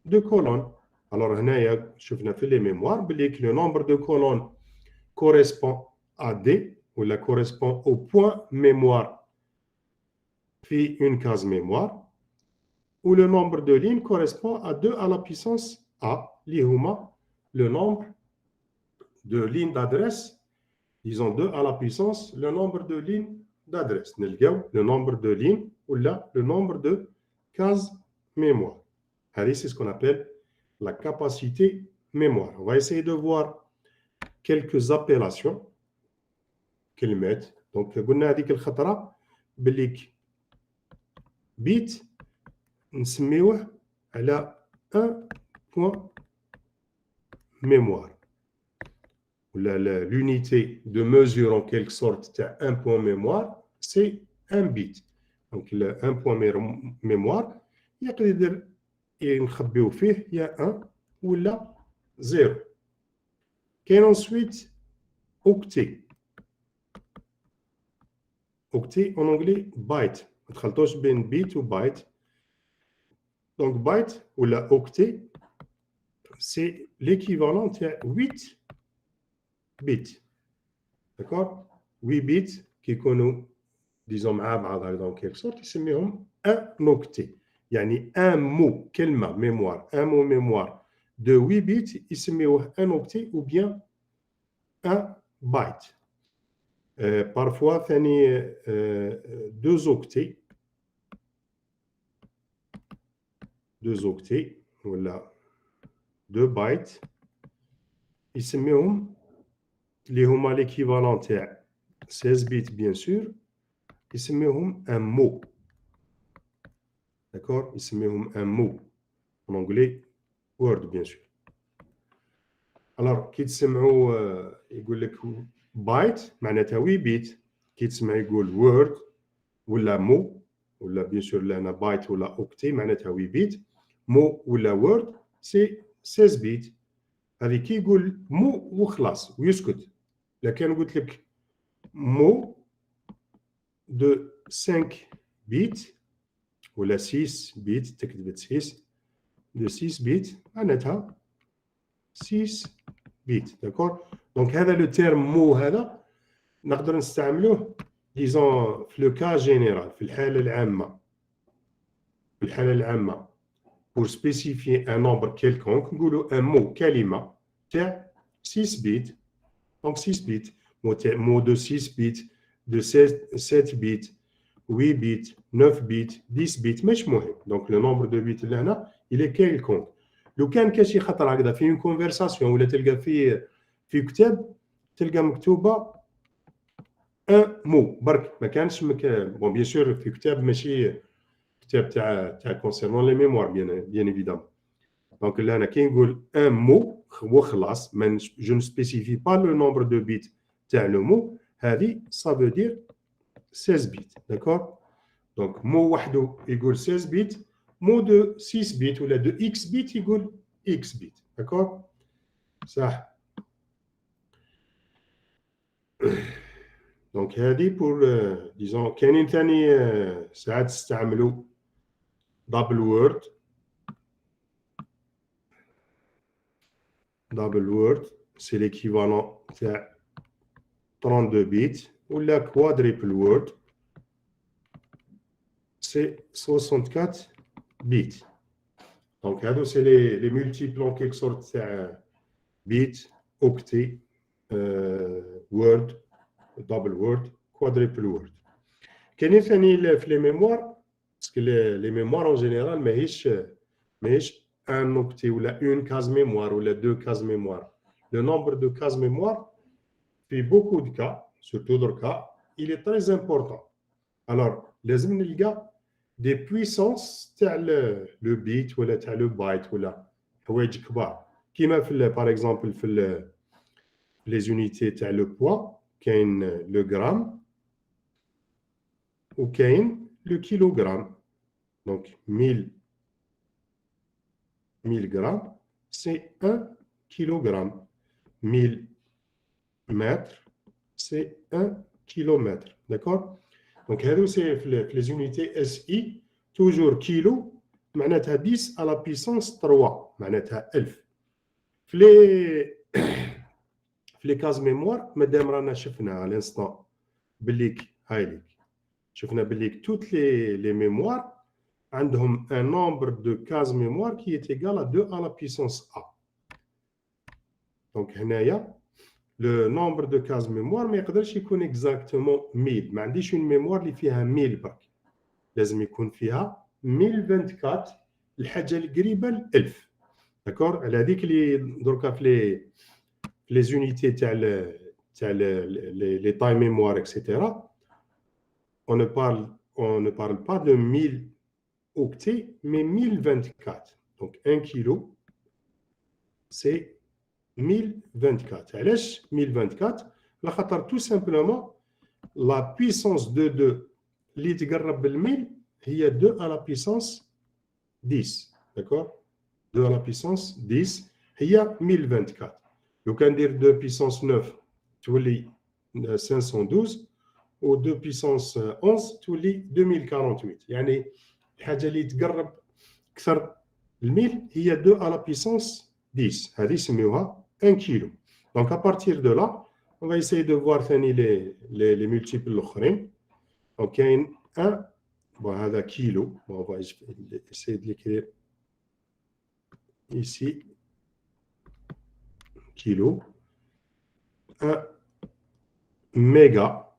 de colonnes. Alors, هنايا شفنا في les mémoires بلي le nombre de colonnes correspond à D ou la correspond au point mémoire في une case mémoire ou le nombre de lignes correspond à 2 à la puissance A اللي هما le nombre de lignes d'adresse disons 2 à la puissance le nombre de lignes d'adresse نلقاو le nombre de lignes ou là le nombre de cases mémoire. C'est ce qu'on appelle la capacité mémoire. On va essayer de voir quelques appellations كلمات. Donc قلنا هذيك الخطرة بليك بيت نسميوه على un point mémoire. L'unité de mesure en quelque sorte un point mémoire c'est un bit. Donc un point mémoire يقدر نخبيو فيه يا 1 ولا 0. كاين ensuite octet. Octet en anglais byte. ما تخلطوش بين bit و byte. Donc byte ولا octet c'est l'équivalent de 8 bits. D'accord? 8 bits كيكونوا disons مع بعض هكذا en quelque sorte يسميهم un octet. يعني un mot كلمة mémoire un mot mémoire de 8 bits يسميوه un octet ou bien un byte. Parfois ثاني 2 octets 2 octets ولا 2 bytes يسميوهم اللي هما l'équivalent تاع 16 bits bien sûr يسميوهم un mot. D'accord? يسميوهم un mot en anglais word bien sûr. Alors كي تسمعوا يقول لك byte معناتها 8 bits كي تسمع يقول word ولا mot ولا bien sûr لنا byte ولا octet معناتها 8 bits mot ولا word c'est 16 bits. هذه كي يقول mot وخلاص ويسكت. لكن قلت لك mot de 5 bits ولا 6 bits تكتب 6 de 6 bits معناتها 6 bits. D'accord? Donc هذا le terme mot هذا نقدر نستعملوه disons في le cas général في الحالة العامة pour spécifier un nombre quelconque نقولوا un mot كلمة تاع 6 bits. Donc 6 bits mot de 6 bits de 7 bits 8 bits 9 bits 10 bits مش مهم. Donc le nombre de bits اللي هنا il est quelconque. لو كان شي خطر هكذا في une conversation ولا تلقى في كتاب تلقى مكتوبة un mot برك ما كانش bon bien sûr في كتاب ماشي concernant les mémoires, bien évidemment. Donc là, on a un mot, je ne spécifie pas le nombre de bits de le mot, ça veut dire 16 bits, d'accord? Donc, mot wahdo égale 16 bits, mot de 6 bits ou là de x bits égale x bits, d'accord? Ça. Donc, هذه pour, disons, كاينين ثاني ساعات تستعملوا double word. Double word, c'est l'équivalent de 32 bits. Ou la quadruple word, c'est 64 bits. Donc, c'est les multiples en quelque sorte bits, octets, word, double word, quadruple word. كاين ثاني في les mémoires, parce que les mémoires en général ماهيش un octet ou une case mémoire ou deux cases mémoire. Le nombre de cases mémoire, في beaucoup de cas, surtout dans le cas, il est très important. Alors, لازم نلقى des puissances تاع le bit ولا تاع le byte ولا حوايج كبار. كيما par exemple في les unités تاع le poids, كاين le gramme ou كاين le kilogramme. Donc 1000 grammes, c'est 1 kilogramme. 1000 mètres, c'est 1 kilomètre. D'accord? Donc, c'est les unités SI, toujours kilo, معناتها 10 à la puissance 3, معناتها 1000. في les cases mémoire, مادام رانا شفنا à l'instant بالليك هايليك شفنا بالليك toutes les mémoires عندهم un nombre de cases mémoire qui est égal à 2 à la puissance A. Donc, هنايا le nombre de cases mémoire ما يقدرش يكون exactement 1000. ما عنديش une mémoire اللي فيها 1000 برك. لازم يكون فيها 1024 الحاجة القريبة ل 1000. داكور؟ على هذيك اللي دركا في les unités تاع les tailles mémoire etc. On ne parle pas de 1000 octets, mais 1024. Donc, 1 kilo, c'est 1024. علاش 1024 لخاطر tout simplement la puissance de 2 اللي تقرب بال1000 هي 2 à la puissance 10. D'accord? 2 à la puissance 10 هي 1024. لو كان ندير 2 puissance 9 تولي 512 و 2 puissance 11 تولي 2048. يعني الحاجه اللي تقرب اكثر ال1000 هي 2 à la puissance 10. هذه يسميوها 1 كيلو. Donc à partir de là, on va essayer de voir ثاني les multiples الاخرين. Donc كاين 1 هذا كيلو. On va essayer de l'écrire ici. Kilo. 1 méga.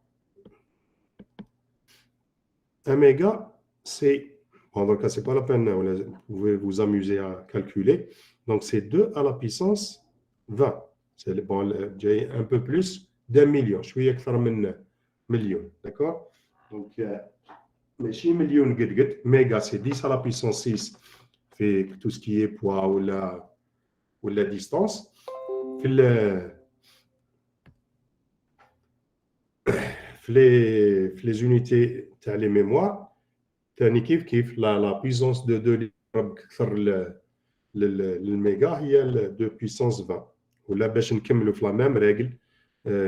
1 méga, c'est... Bon, donc c'est pas la peine, vous pouvez vous amuser à calculer. Donc c'est 2 à la puissance 20. C'est bon, un peu plus d'1 million. Je suis أكثر من million. D'accord? Donc, ماشي million قد قد. Méga, c'est 10 à la puissance 6. Fait tout ce qui est poids ou la distance. Les unités تاع les mémoires ثاني كيف la puissance de 2 اكثر للميجا هي 2 puissance 20 ولا باش نكملوا في la même règle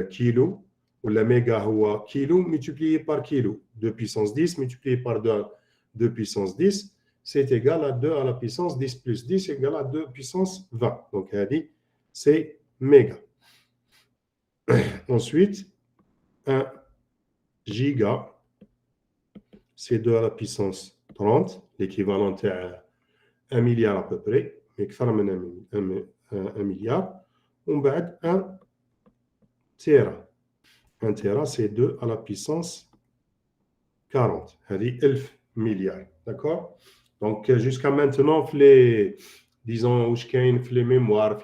كيلو ولا ميجا هو كيلو multiplié par kilo 2 puissance 10 multiplié par 2 puissance 10 c'est égal à 2 à la puissance 10 plus 10 égale à 2 puissance 20. Donc هذه c'est méga. Ensuite 1 giga, c'est 2 à la puissance 30, l'équivalent à 1 milliard à peu près, mais un milliard. On va 1 téra. 1 téra, c'est 2 à la puissance 40. C'est 1000 milliards. D'accord? Donc, jusqu'à maintenant, disons, les mémoires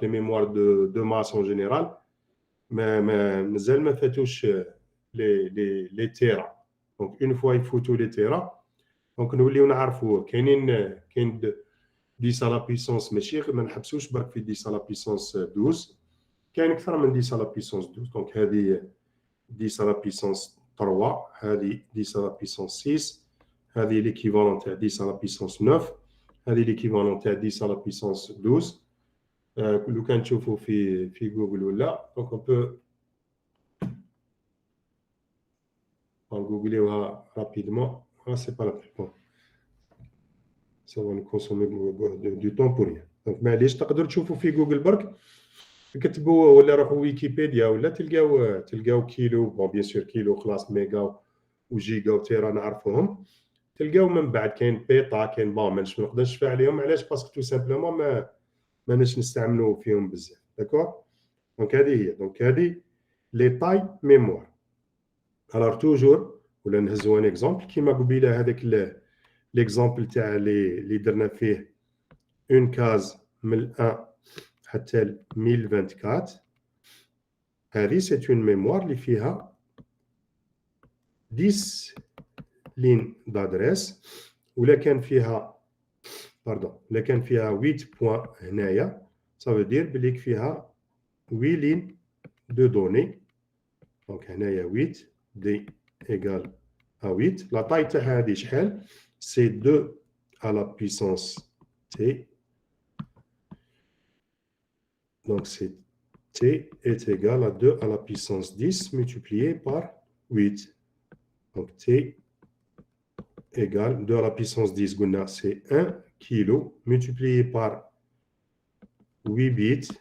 de masse en général, mais مازال ما فاتوش les terras. Donc, une fois il faut tous les terras, دونك نوليو نعرفوا كاين 10 على بيسونس ماشي ما نحبسوش برك في 10 على بيسونس 12 كاين اكثر من 10 على بيسونس 12 دونك هذه 10 على بيسونس 3 هذه 10 على بيسونس 6 هذه ليكيفالون تاع 10 على بيسونس 9 هذه ليكيفالون تاع 10 على بيسونس 12 لو كان تشوفوا في جوجل ولا دونك اون بو نغوغليوها رابيدمون سي با لا بيبون ça va nous consommer du temps pour rien دونك معليش تقدروا تشوفوا في جوجل برك كتبوا ولا روحوا ويكيبيديا ولا تلقاو كيلو بون بيان سور كيلو خلاص ميغا وجيجا وتيرا نعرفوهم تلقاو من بعد كاين بيتا كاين بون ما نقدرش نشفع عليهم علاش باسكو تو سامبلومون ماناش نستعملوا فيهم بزاف داكور دونك هذه هي دونك هذه لي طاي ميموار الوغ توجور ولا نهزو ان اكزومبل كيما قبيله هذاك ليكزومبل تاع اللي درنا فيه اون كاز من 1 حتى 1024 هذه سي اون ميموار اللي فيها 10 لين دادريس ولا كان فيها باردون ولا كان فيها 8 بوين هنايا صافي دير بلي فيها 8 لين دو دوني دونك هنايا 8 دي ايغال ا 8 لا طاي تاع هذه شحال سي 2 à la puissance t donc c'est t est égal à 2 à la puissance 10 multiplié par 8 donc t égale 2 à la puissance 10 قلنا c'est 1 kilo multiplié par 8 bits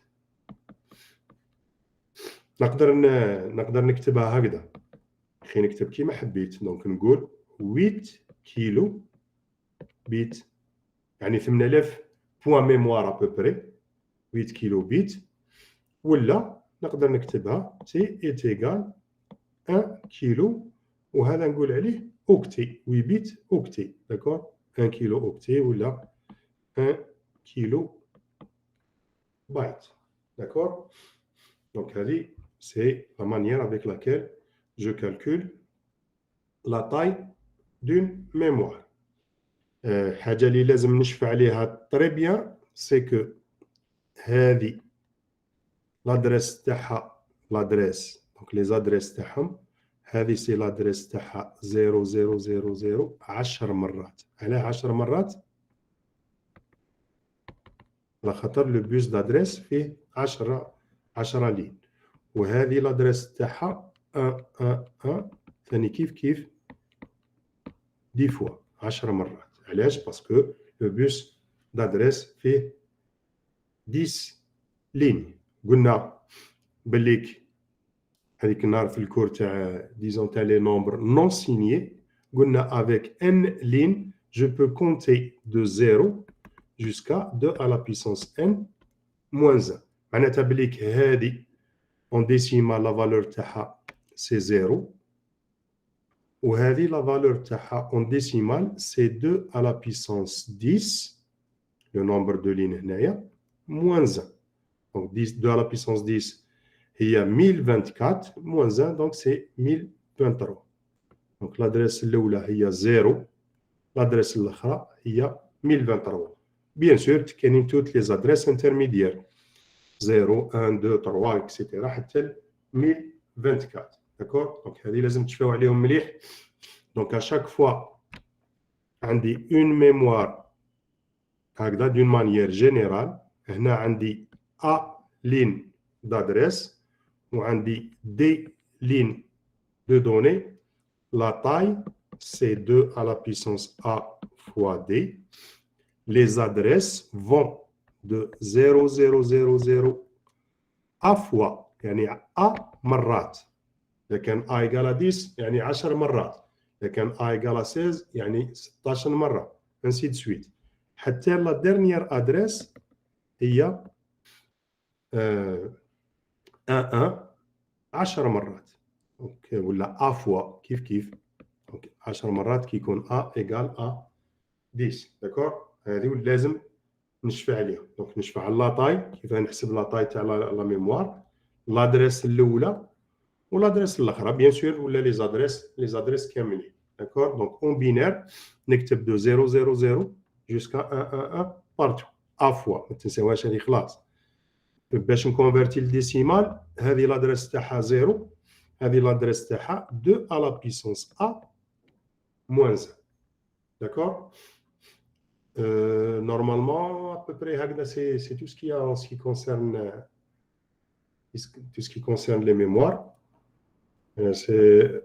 نقدر نكتبها هكذا خلينا نكتب كيما حبيت دونك نقول 8 كيلو بيت يعني 8000 بوان ميموار ابوبري 8 كيلو بيت ولا نقدر نكتبها تي ايت ايغال 1 كيلو وهذا نقول عليه اوكتي 8 بيت اوكتي داكور 1 كيلو اوكتي ولا 1 كيلو بايت داكور دونك هذه سي لا مانيير افيك لاكيل جو كالكول لا تاي دون ميموار حاجه اللي لازم نشفع عليها طري بيان سي كو هذه لادريس تاعها لادريس دونك لي زادريس تاعهم هذه سي لادريس تاعها 0000 10 مرات علاه 10 مرات على خاطر لو بوس دادريس فيه 10 لين وهذه لادريس تاعها 1 ثاني كيف 10 فوا 10 مرات علاش باسكو لو بوس دادريس فيه 10 لين قلنا بليك هذيك النهار في الكور تاع ديزون تاع لي نومبر نون سينيي قلنا افيك ان لين جو بو كونتي دو 0 jusqu'à 2 à la puissance n moins 1 معناتها بليك هذه اون ديسيمال لا فالور تاعها سي 0 وهذه لا فالور تاعها اون ديسيمال سي 2 à la puissance 10 لو نومبر دو لين هنايا moins 1 donc 2 à la puissance 10 هي 1024 moins 1 donc c'est 1023 donc l'adresse الاولى هي 0 l'adresse الاخرى هي 1023 bien sûr كاينين toutes les adresses intermédiaires 0 1 2 3 etc حتى 1024 d'accord donc هذه لازم تشوفوا عليهم مليح donc à chaque fois عندي une mémoire هكذا d'une manière générale هنا عندي A ligne d'adresse وعندي D ligne de données la taille c'est 2 à la puissance A fois D les adresses vont de 0000 A fois يعني A مرات إذا كان A égale à 10 يعني 10 مرات إذا كان A égale à 16 يعني 16 مرة ainsi de suite حتى la dernière adresse هي 1 10 مرات اوكي ولا ا فوا كيف دونك 10 مرات كيكون ا ايغال ا 10 داكور هذه لازم نشفع عليها دونك نشفع على لا طاي كيف نحسب لا طاي تاع لا ميموار لادريس الاولى ولادريس الاخرى بيان سور ولا لي زادريس كاملين d'accord. Donc en binaire نكتب de 0 0 0 jusqu'à 1 1 1 partout à fois ما تنساوهاش هذه خلاص. باش نكونفيرتي للديسيمال هذه لادريس تاعها 0 هذه لادريس تاعها 2 à la puissance a moins 1, d'accord. Normalement à peu près هكذا c'est tout ce qu'il y a en ce qui concerne tout ce qui concerne les mémoires. C'est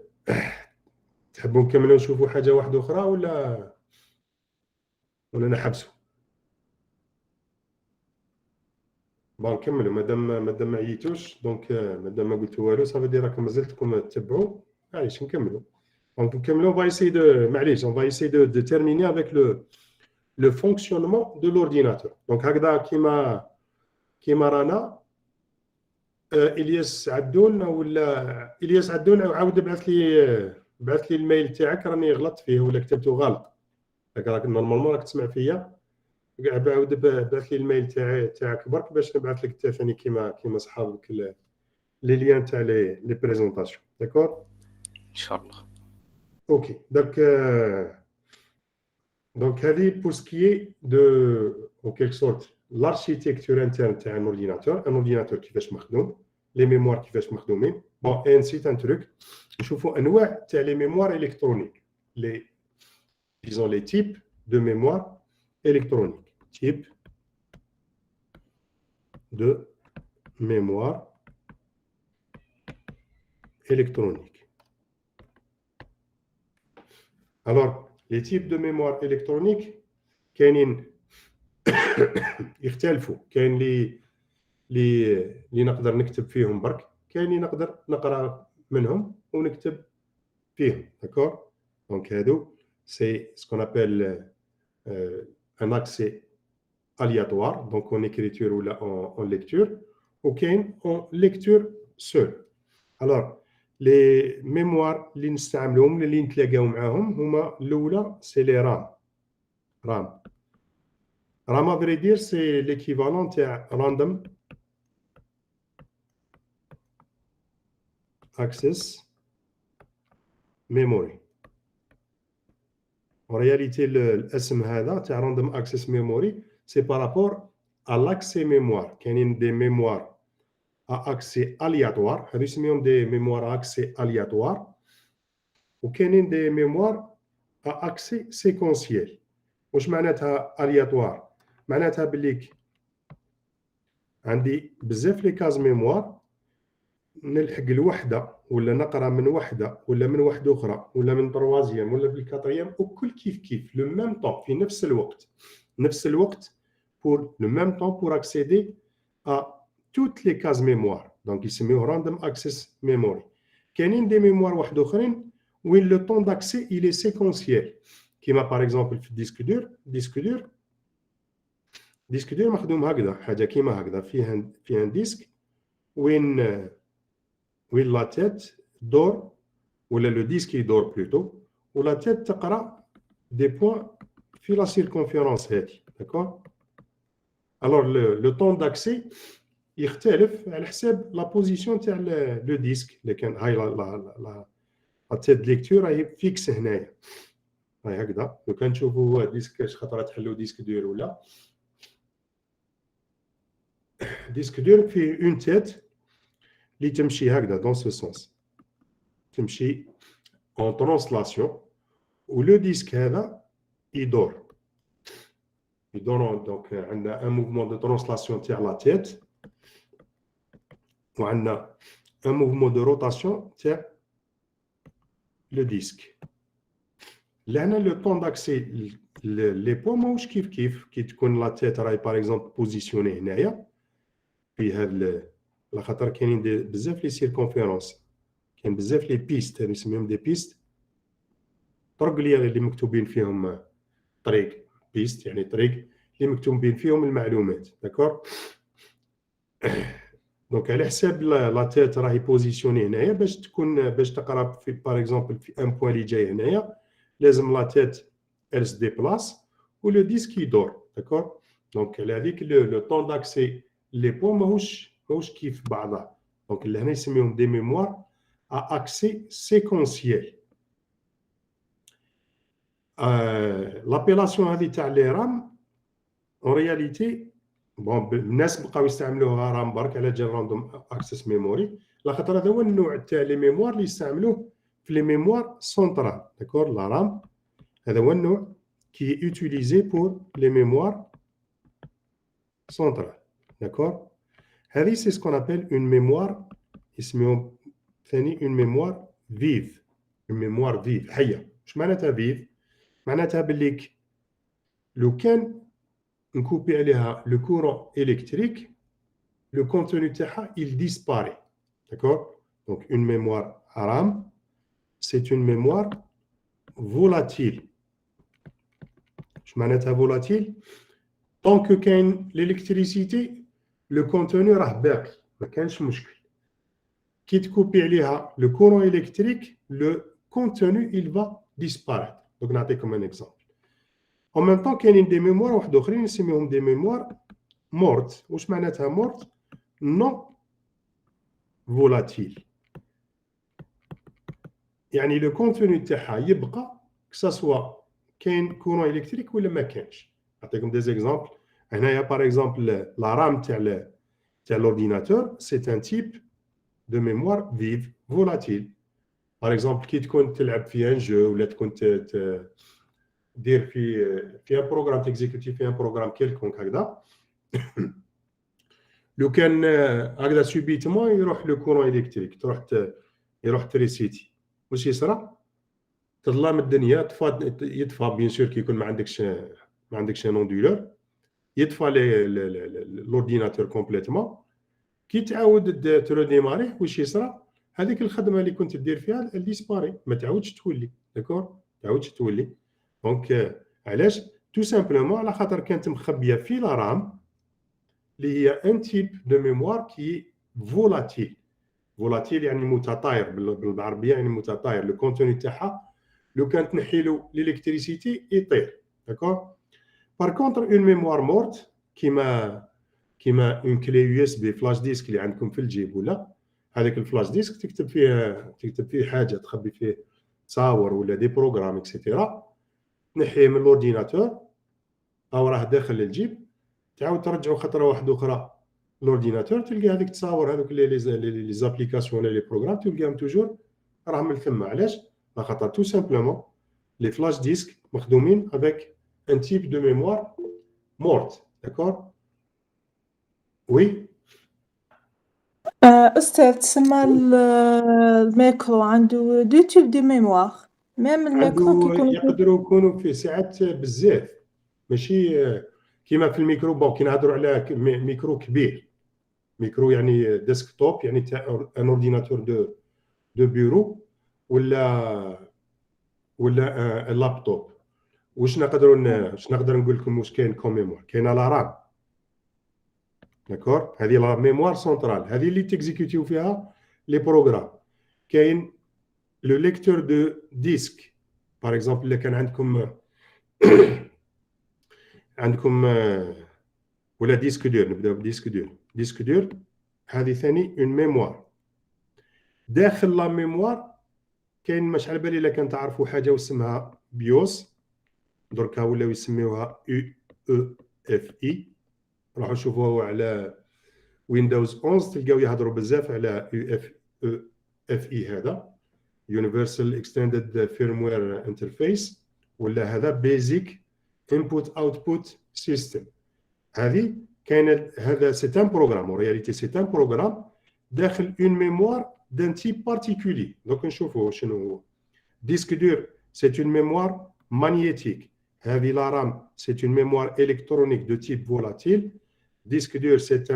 تحبوا نكملوا نشوفوا حاجه واحده اخرى ولا نحبسوا؟ بون نكملوا مادام ما عييتوش دونك مادام ما قلتوا والو صافي دي راكم مازلتكم تتبعوا. معليش نكملوا دونك نكملوا. on va essayer de معليش on va essayer de terminer avec le fonctionnement de l'ordinateur. donc هكذا كيما رانا الياس عدون ولا الياس عدون عاود بعث لي الميل تاعك راني غلطت فيه ولا كتبته غلط. راك نورمالمون راك تسمع فيا كاع عاود بعث لي الميل تاعك برك باش نبعث لك حتى ثاني كيما صحابك لي ليان تاع لي بريزونطاسيون. داكور ان شاء الله. اوكي دونك هذه بور سكي دو او كيلك سورت لاركتيكتور انترن تاع ان اورديناتور كيفاش مخدوم، لي ميموار كيفاش مخدومين. بون انسيت ان تروك نشوفوا انواع تاع لي ميموار الكترونيك لي disons les types de mémoire électronique. Type de mémoire électronique. Alors, les types de mémoire électronique, كاينين يختلفوا. كاين اللي نقدر نكتب فيهم برك، كاين اللي نقدر نقرا منهم ونكتب فيهم. d'accord. donc هادو c'est ce qu'on appelle un accès aléatoire, donc en écriture ou en lecture, ou en lecture seule. Alors, les mémoires اللي نستعملهم اللي نتلاقاو معاهم هما الأولى c'est les RAM. RAM à vrai dire c'est l'équivalent تاع random access memory. En réalité, l'asm هذا تاع random access memory, c'est par rapport à l'accès mémoire. Il y a des mémoires à accès aléatoire, هذو يسميهم des mémoires à accès aléatoire, وكاينين des mémoires à accès séquentiel. واش معناتها aléatoire؟ معناتها بلي عندي بزاف لي كاز ميموار نلحق الوحده ولا نقرا من وحده ولا من وحده اخرى ولا من تروازيام ولا بالكاتريام وكل كيف لو ميم طون في نفس الوقت pour le même temps pour accéder à toutes les cases mémoire. donc يسميوه random access memory. كاينين دي ميموار واحد اخرين وين le temps d'accès il est séquentiel كيما par exemple في الديسك دور مخدوم هكذا حاجه كيما هكذا فيه ديسك وين لا تيت دور ولا لو ديسك يدور بلوتو ولا تيت تقرا دي بوين في لا سيركونفيرونس هذه. داكور. alors le temps d'accès يختلف على حساب لا بوزيسيون تاع لو ديسك. لكن هاي لا تيت ليكتور راهي فيكس هنايا هاي هكذا. لو كان تشوفوا ديسك اش خطره تحلوا ديسك دور ولا ديسك دور فيه اون تيت اللي تمشي هكذا دون سو سونس تمشي اون ترانسلاسيون ولو ديسك هذا يدور دونك عندنا ان موفمون دو ترانسلاسيون تاع لا تيت وعندنا ان موفمون دو روتاسيون تاع لو ديسك. لهنا لو طون داكسي لي بوين ماهوش كيف كي تكون لا تيت راهي باغ اكزومبل بوزيسيوني هنايا في هاد لخاطر كاينين بزاف لي سيركونفيرونس كاين بزاف لي بيست هادو يسميهم دي بيست طرق اللي مكتوبين فيهم طريق بيست يعني طريق اللي مكتوبين فيهم المعلومات. داكور. دونك على حساب لا تيت راهي بوزيسيوني هنايا باش تقرا في باغ اكزومبل في ان بوين اللي جاي هنايا لازم لا تيت elle se déplace ولو ديسك يدور. داكور. دونك على هذيك لو طون داكسي لي بوين ماهوش كيف بعضها. دونك اللي هنا يسميهم دي ميموار ا اكسي سيكونسيال. لابيلاسيون هذه تاع لي رام اون رياليتي بون الناس بقاو يستعملوها رام برك على جال راندوم اكسس ميموري، لاخاطر هذا هو النوع تاع لي ميموار اللي يستعملوه في لي ميموار سونترال. داكور، لا رام هذا هو النوع كي يوتيليزي بور لي ميموار سونترال. داكور، هذه سي سكون ابل اون ميموار، يسميوهم ثاني اون ميموار فيف. اون ميموار فيف حيه. واش معناتها فيف؟ معناتها باللي لو كان نكوبي عليها لو كورون الكتريك لو كونتوني تاعها il disparaît. D'accord, donc une mémoire RAM c'est une mémoire volatile. واش معناتها volatile؟ tant que كاين l'électricité le contenu راه باقي، ما كانش مشكل. كي تكوبي عليها le courant électrique le contenu il va disparaître. donc نعطيكم un exemple. en même temps كاينين دي ميموار واحد اخرين نسميهم دي ميموار مورت. واش معناتها مورت؟ non volatile، يعني لو كونتوني تاعها يبقى كساسوا كاين كورون الكتريك ولا ما كانش. نعطيكم دي زيكزامبل. هنايا باغ اكزومبل لا رام تاع لورديناتور سي ان تيب دو ميموار فيف فولاتيل. باغ اكزومبل كي تكون تلعب في ان جو ولا تكون دير في ان بروغرام تيكزيكوتي في ان بروغرام كيلكونك هكذا، لو كان هكذا سوبيتمون يروح لو كورون الكتريك يروح تريسيتي، واش يصرى؟ تظلم الدنيا، يطفى بيان سور كي يكون ما عندكش ان اوندولور، يطفى لورديناتور كومبليتمون. كي تعاود ترو ديماري واش يصرى؟ هذيك الخدمه اللي كنت دير فيها ديسباري، ما تعاودش تولي. داكور، تعاودش تولي. دونك علاش؟ تو سامبلومون على خاطر كانت مخبيه في لا رام اللي هي ان تيب دو ميموار كي فولاتيل. فولاتيل يعني متطاير بالعربيه، يعني متطاير. لو كونتوني تاعها لو كان تنحيلو ليليكتريسيتي يطير. داكور. بار كونتر اون ميموار مورت كيما اون كلي يو اس بي فلاش ديسك اللي عندكم في الجيب، ولا هذاك الفلاش ديسك تكتب فيه حاجه، تخبي فيه تصاور ولا دي بروغرام اكسيتيرا، تنحيه من الاورديناتور او راه داخل الجيب، تعاود ترجعو خطره واحده اخرى لورديناتور، تلقى هذيك التصاور هذوك لي زابليكاسيون ولا لي بروغرام تلقاهم توجور راهم من ثم. علاش؟ خاطر تو سامبلومون لي فلاش ديسك مخدومين افيك ان تيب دو ميموار مورت. داكور. وي أستاذ، تسمى الميكرو عنده دو تيب دو ميموار، ميم الميكرو كيكونوا يقدروا يكونوا فيه ساعات بزاف، ماشي كيما في الميكرو. بون كي نهضروا على ميكرو كبير، ميكرو يعني ديسكتوب، يعني تاع ان اورديناتور دو بيرو ولا اللابتوب. واش نقدر نقول لكم واش كاين كوم ميموار؟ كاينه لا رام. داكور، هذه لا ميموار سونترال، هذه اللي تيكزيكوتيو فيها لي بروغرام. كاين لو ليكتور دو ديسك باغ اكزومبل. الا كان عندكم ولا ديسك دور، نبداو بديسك دور. ديسك دور هذه ثاني اون ميموار. داخل لا ميموار كاين، مش على بالي الا كان تعرفوا حاجه واسمها بيوس، دركا ولاو يسميوها يو اف اي. راحوا شوفوها على ويندوز 11 تلقاو يهضروا بزاف على يو اف اي. هذا يونيفرسال اكستندد فيرموير انترفيس، ولا هذا بيزيك انبوت اوتبوت سيستم. هذه كاين، هذا سي ان بروغرام، اون رياليتي سي ان بروغرام داخل اون ميموار دان تيب بارتيكولي. دونك نشوفوا شنو هو. ديسك دور سي اون ميموار magnétique. هذه لا رام سي اون ميموار الكترونيك دو تيب فولاتيل. Disque dur, c'est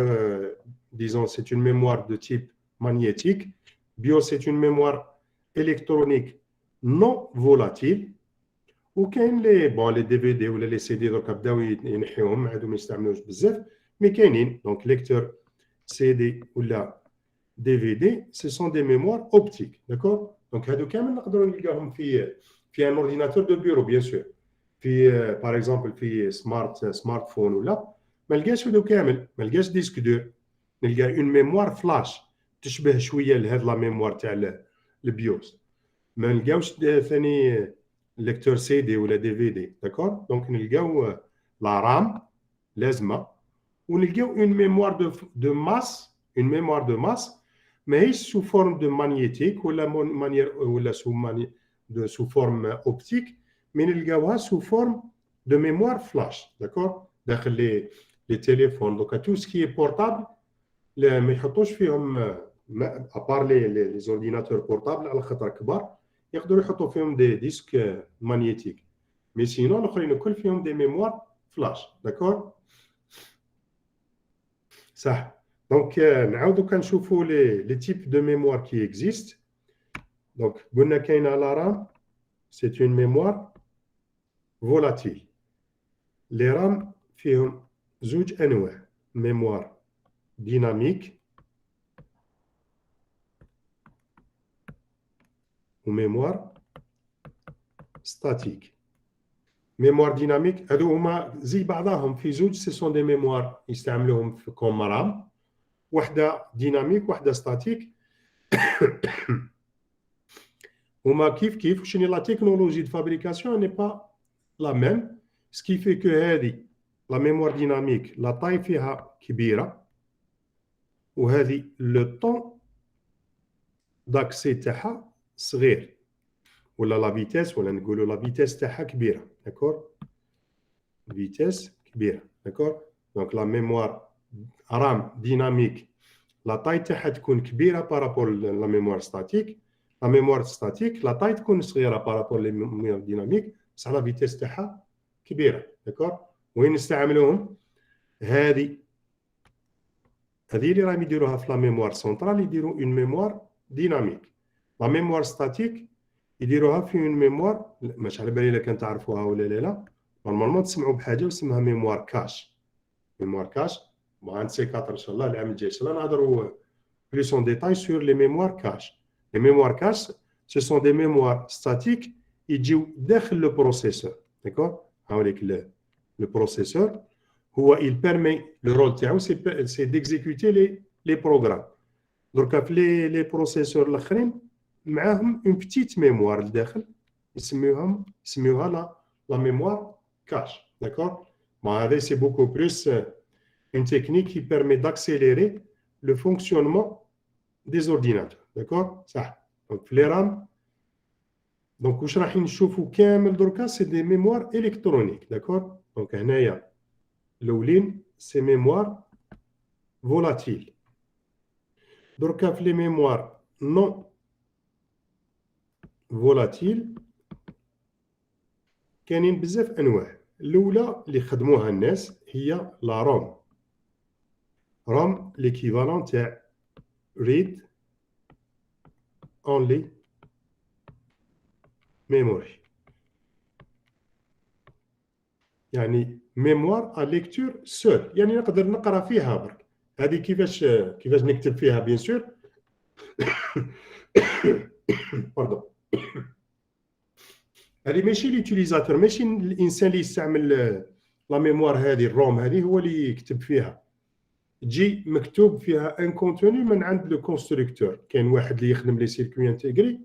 c'est une mémoire de type magnétique. BIOS, c'est une mémoire électronique non volatile. وكاين les DVD ou les CD donc بداو ينحيوهم، ما عادوا ما يستعملوش بزاف، مي كاينين. donc lecteur CD ولا DVD ce sont des mémoires optiques. d'accord. donc هادو كامل نقدروا نلقاهم في un ordinateur de bureau bien sûr. في par exemple في سمارت فون ولا ما لقاش هذو كامل، ما لقاش ديسك دور، نلقى اون ميموار فلاش تشبه شويه لهاد لا ميموار تاع البيوس. ما نلقاوش ثاني lecteur CD ou la DVD, d'accord? Donc نلقاو la RAM لازمة ونلقاو une mémoire de masse, une mémoire de masse ماهيش sous forme de magnétique ولا ولا sous forme optique, mais نلقاوها sous forme de mémoire flash, d'accord? داخل les téléphones. Donc tout ce qui est portable ما يحطوش فيهم à part les ordinateurs portables على خاطر كبار يقدروا يحطوا فيهم des disques magnétiques, mais sinon الاخرين الكل فيهم des mémoires flash, d'accord? صح. Donc نعاودوا كنشوفوا les types de mémoire qui existent. Donc قلنا كاينه la RAM, c'est une mémoire volatile. Les RAM فيهم زوج انواع, mémoire dynamique ou mémoire statique. Mémoire dynamique هادو هما زي بعضهم في زوج, ce sont des mémoires يستعملوهم comme RAM, واحدة dynamique واحدة statique. هما كيف شنو la technologie de fabrication n'est pas la même, ce qui fait que هذه la mémoire dynamique la taille فيها كبيرة وهذه le temps d'accès تاعها صغير, ولا la vitesse ولا نقولوا la vitesse تاعها كبيرة, d'accord? Vitesse كبيرة, d'accord? Donc la mémoire RAM dynamique la taille تاعها تكون كبيرة par rapport la mémoire statique. La mémoire statique la taille تكون صغيرة par rapport la mémoire dynamique, بصح la vitesse تاعها كبيرة, d'accord? وين نستعملوهم؟ هذه اللي راهم يديروها في la mémoire centrale يديروا une mémoire dynamique. La mémoire statique يديروها في une mémoire مش على بالي الا كان تعرفوها ولا لا. نورمالمون تسمعوا بحاجه اسمها ميموار كاش. ميموار كاش عند سي 4 ان شاء الله العام الجاي ان شاء الله نهضروا plus en détail sur les mémoires cache. Les mémoires cache, ce sont des mémoires statiques يجيو داخل le processeur, d'accord? هاوليك le processeur هو il permet le rôle تاعو c'est d'exécuter les programmes. دركا في les processeurs الاخرين معاهم une petite mémoire لداخل يسميوها la mémoire cache, d'accord? هذا c'est beaucoup plus une technique qui permet d'accélérer le fonctionnement des ordinateurs, d'accord? صح. Donc les RAM, donc واش راح نشوفوا كامل دركا c'est des mémoires électroniques, d'accord? Donc هنايا الاولين c'est mémoire volatile. دركا في les mémoires non volatile كاينين بزاف انواع. الاولى اللي خدموها الناس هي لا روم. روم ليكيفالون تاع read only memory, يعني mémoire à lecture seule, يعني نقدر نقرا فيها برك. هذه كيفاش نكتب فيها بيان سور باردون. هذه ماشي ليوتيليزاتور، ماشي الانسان اللي يستعمل لا ميموار هذه الروم هذه هو اللي يكتب فيها. تجي مكتوب فيها ان كونتوني من عند لو كونستركتور. كاين واحد اللي يخدم لي سيركوي انتيغري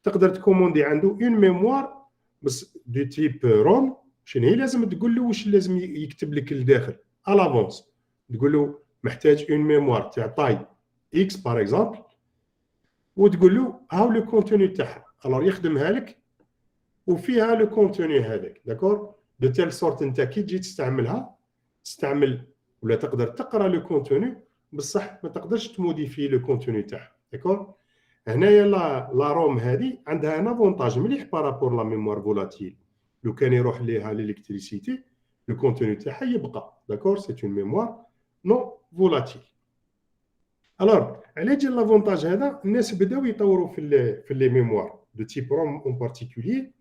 تقدر تكوموندي عنده اون ميموار بس دو تيب روم. شنو هي لازم تقول له واش لازم يكتب لك لداخل الافونس. تقول له محتاج اون ميموار تاع طاي اكس باغ اكزومبل وتقول له هاو لو كونتوني تاعها. الوغ يخدمها لك وفيها لو كونتوني هذاك، داكور، دو تيل سورت انت كي تجي تستعملها تستعمل ولا تقدر تقرا لو كونتوني بصح ما تقدرش تموديفي لو كونتوني تاعها، داكور. هنايا لا روم هذه عندها ان افونتاج مليح بارابور لا ميموار فولاتيل. لو كان يروح ليها ليليكتريسيتي لو كونتوني تاعها يبقى، داكور، سي اون ميموار نو فولاتيل. الوغ على جال لافونتاج هذا الناس بداو يطوروا في لي ميموار دو تيب روم اون بارتيكولير.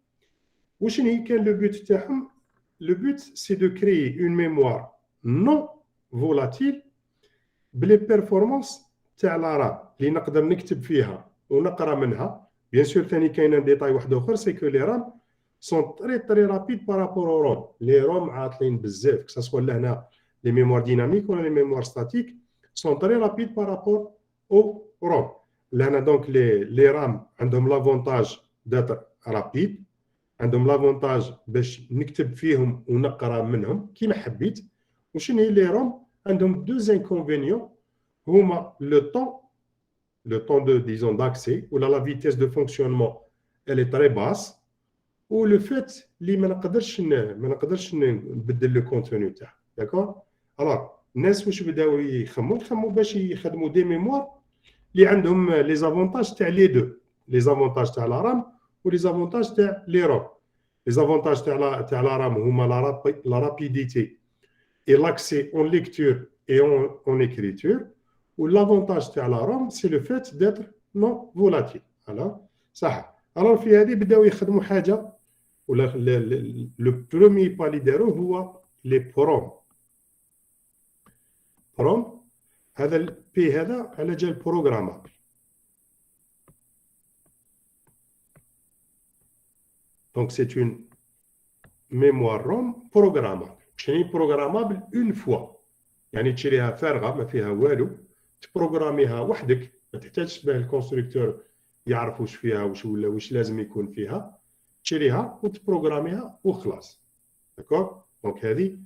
وشنو هي كان لو بوت تاعهم؟ لو بوت سي دو كريي اون ميموار نو فولاتيل بلي بيرفورمانس تاع لا رام اللي نقدر نكتب فيها ونقرا منها. بيان سور ثاني كاين ديتاي واحد اخر سي كو لي رام سون تري رابيد بارابور او روم. لي روم عاطلين بزاف كسوا لهنا لي ميموار ديناميك ولا لي ميموار ستاتيك سون تري رابيد بارابور او روم. لهنا دونك لي رام عندهم لافونتاج داتر رابيد، عندهم لافونتاج باش نكتب فيهم ونقرا منهم كيما حبيت. وشنو هي لي روم؟ عندهم دو انكونفينيون هما le temps de disons d'accès ou la vitesse de fonctionnement elle est très basse ou le fait اللي ما نقدرش نبدل لو كونتوني تاعها. داكور. الوغ الناس واش بداو يخمموا باش يخدموا دي ميموار اللي عندهم لي زافونتاج تاع لي دو، لي زافونتاج تاع لا رام ولي زافونتاج تاع لي روم. لي زافونتاج تاع لا رام هما لا رابيديتي et l'accès en lecture et en écriture. Ou l'avantage de la ROM, c'est le fait d'être non volatile. Alors, ça. Alors, في هذه بداو يخدموا حاجة ولا le premier pas اللي داروا هو les PROM. PROM هذا البي هذا على جال programmable. Donc, c'est une mémoire ROM programmable. شنو programmable une fois. يعني تشريها فارغة ما فيها والو، تبروغراميها وحدك، ما تحتاجش باه الكونستركتور يعرف واش فيها واش لازم يكون فيها. تشريها وتبروغراميها وخلاص. داكور. دونك هذه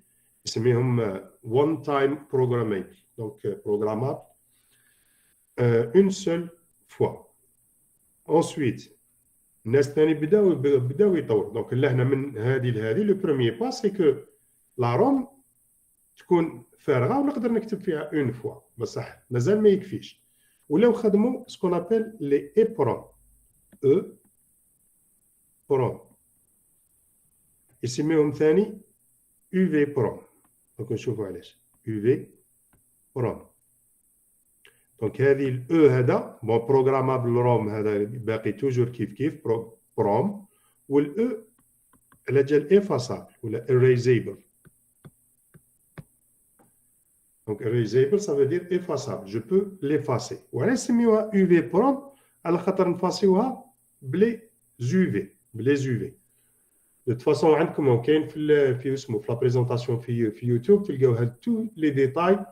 يسميهم one time programmable. دونك programmable une seule fois. ensuite الناس ثاني بداو يطور. دونك لهنا من هذه لهذه لو بروميير با سي كو لا روم تكون فارغه ونقدر نكتب فيها اون فوا، بصح مازال ما يكفيش. ولاو خدموا سكون ابل لي اي بروم. او بروم يسميهم ثاني يو في بروم. دونك نشوفوا علاش يو في بروم. دونك هذه الاو هذا بون بروغرامابل روم هذا باقي توجور كيف بروم، والاو على جال افاسابل ولا erasable. Donc, erasable, ça veut dire effaçable. Je peux l'effacer. وعلاش سميوها UV prom؟ على خاطر نفاسيوها بلي UV. De toute façon عندكم كاين في اسمه في لا بريزونطاسيون في يوتيوب تلقاو هاد تو لي ديتاي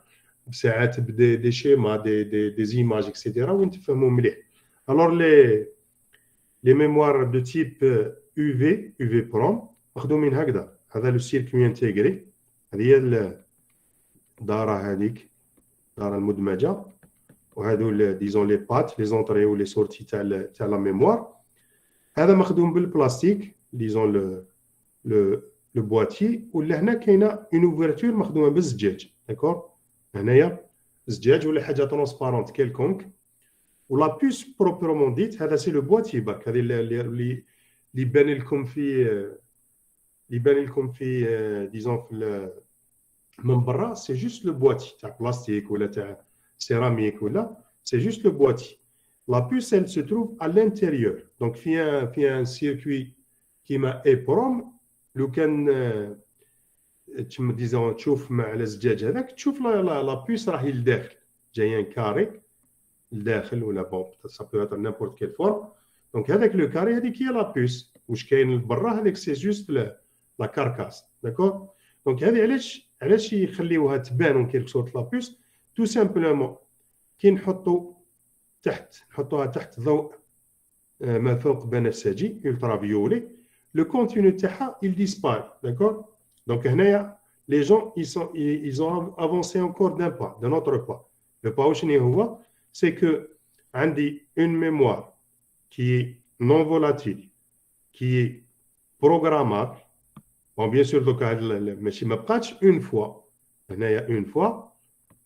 بساعات دي شيما دي زيماج اكسيتيرا وين تفهموا مليح. Alors les mémoires de type UV prom مخدومين هكذا. هذا لو سيركوي انتيغري. هذه هي دارة هذيك دارة المدمجة، وهذو ديزون لي بات لي زونطري و لي سورتي تاع لا ميموار. هذا مخدوم بالبلاستيك ديزون لو بواتي. ولا هنا كاينه اون اوفرتور مخدومه بالزجاج. داكور. هنايا زجاج ولا حاجه ترونسبارونت كيلكونك. ولا بوس بروبرمون ديت هذا سي لو بواتي باك. هذه اللي يبان لكم في ديزون في من برا سي جوست لو بواتي تاع بلاستيك ولا تاع سيراميك ولا سي جوست لو بواتي. لا بوس elle se trouve à l'intérieur. donc في un circuit كيما اي بروم. لو كان ديزون تشوف مع الزجاج هذاك تشوف لا بوس راهي لداخل جايين كاري لداخل ولا بون سا بو اتر نيمبورت كيل فورم. دونك هذاك لو كاري هذيك هي لا بوس. واش كاين برا هذاك سي جوست لا كاركاس. داكور. دونك هذه علاش يخليوها تبان اون كيلك سورت لا بوس؟ تو سامبلومون كي نحطوها تحت ضوء ما فوق بنفسجي الترا فيولي لو كونتينو تاعها il disparaît. d'accord. donc هنايا les gens ils ont avancé encore d'un autre pas. le pas شنو هو؟ c'est que عندي une mémoire qui est non volatile qui est programmable. bon bien sûr donc ماشي ما بقاتش une fois. هنايا une fois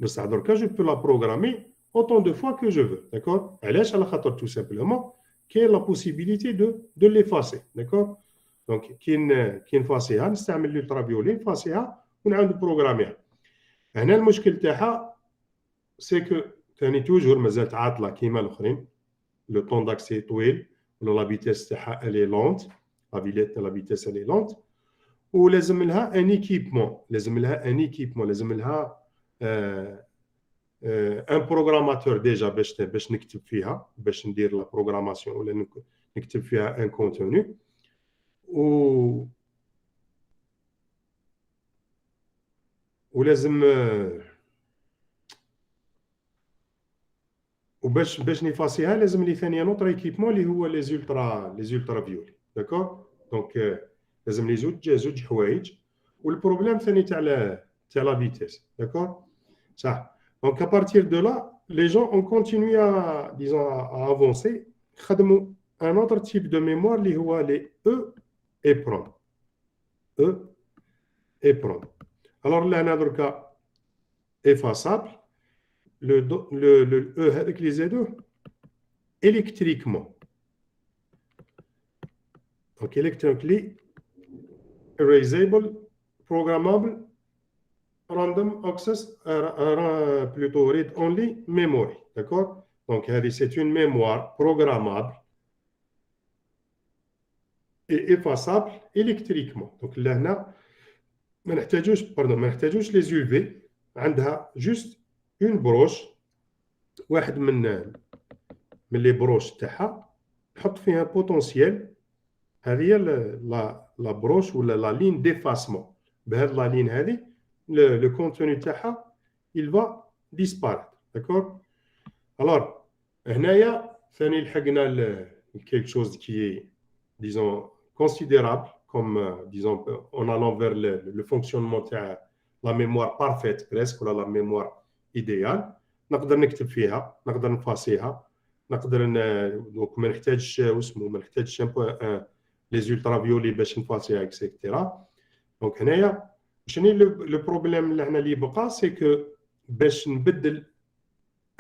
بصح دركا je peux la programmer autant de fois que je veux. d'accord. علاش؟ على خاطر tout simplement كاين la possibilité de l'effacer. d'accord. donc كي نفاسيها نستعمل الالترا فيولي نفاسيها ونعاود نبروغراميها. هنا المشكل تاعها سي كو ثاني توجور مازالت عاطله كيما الاخرين. لو طون داكسي طويل ولا لا فيتيس تاعها الي لونت. لا فيتيس الي لونت. ولازم لها ان ايكيبمون. لازم لها ان بروغراماتور ديجا باش نكتب فيها باش ندير لا بروغراماسيون ولا نكتب فيها ان كونتوني. ولازم وباش نفاسيها لازم لي ثاني نوتر ايكيبمون اللي هو لي زولترا فيولي. داكور. دونك لازم لي زوج حوايج. والبروبليم ثاني تاع لا فيتيس. داكور صح. دونك à partir de là les gens ont continué à disons à avancer. خدموا un autre type de mémoire اللي هو les EEPROM. EEPROM. alors لهنا دركا effaçable le E هذاك اللي زادوه électriquement. donc electrically erasable programmable random access plutôt read only memory. d'accord donc c'est une mémoire programmable et effaçable électriquement. donc لهنا ما نحتاجوش les UV. عندها juste une بروش واحد من لي بروش تاعها نحط فيها بوتونسييل. هذه هي لا بروش ولا لا لين ديفاسمون. بهذه لا لين هذه لو كونتوني تاعها il va disparaître. d'accord alors هنايا ثاني لحقنا quelque chose qui est disons considérable comme disons en allant vers le fonctionnement تاع la mémoire parfaite presque ولا la mémoire idéale. نقدر نكتب فيها نقدر نفاسيها نقدر دونك ما نحتاجش ما نحتاجش لي زولترا فيولي باش نفاسيها اكسيتيرا. دونك هنايا شنو لو بروبليم اللي هنا اللي بقى سي كو باش نبدل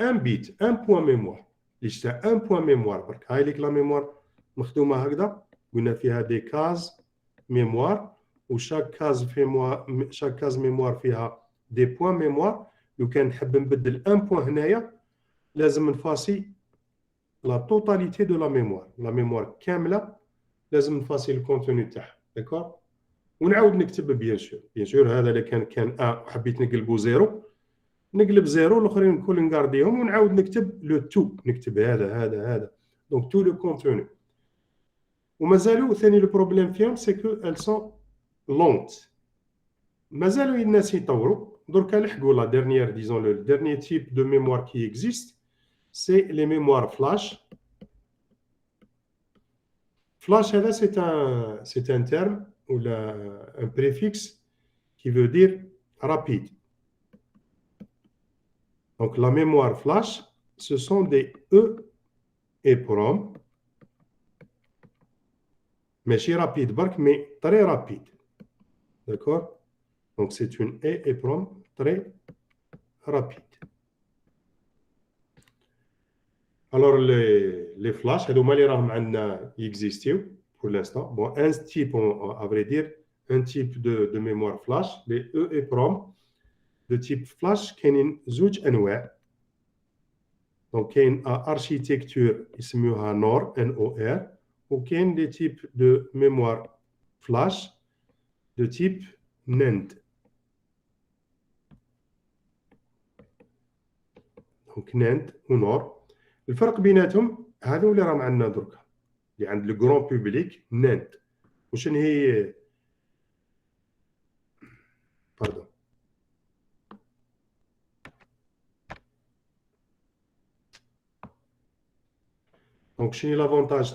ان بيت ان بوان ميموار اللي تاع ان بوان ميموار برك. هاي ليك لا ميموار مخدومه هكذا قلنا فيها دي كاز ميموار وشاك كاز ميموار فيها دي بوان ميموار. لو كان نحب نبدل ان بوان هنايا لازم نفاسي لا توتاليتي دو لا ميموار كامله لازم نفاسي الكونتوني تاعها. داكور ونعاود نكتب بيان سور هذا اللي كان حبيت نقلبو زيرو نقلب زيرو الاخرين نكون نغارديهم ونعاود نكتب لو تو نكتب هذا دونك تو لو كونتوني. ومازالوا ثاني لو بروبليم فيهم سي كو ال سون لونت. مازالوا الناس يطوروا دركا لحقوا لا ديرنيير ديزون لو ديرنيير تيب دو ميموار كي اكزيست سي لي ميموار فلاش. فلاش هذا c'est un terme ou un préfixe qui veut dire rapide. donc la mémoire flash ce sont des EEPROM ماشي rapide برك mais très rapide. d'accord donc c'est une EEPROM très rapide. alors les flash هذوما اللي راهم عندنا يكزيستيو pour l'instant. bon un type à vrai dire un type de mémoire flash les EEPROM de type flash كاينين زوج انواع. donc كاين architecture يسموها NOR وكاين des types de mémoire flash de type NAND. donc NAND و NOR الفرق بيناتهم هذو اللي راهم عندنا دركا اللي عند لو غران بوبليك. ناند وشن هي باردون دونك شنو لافونتاج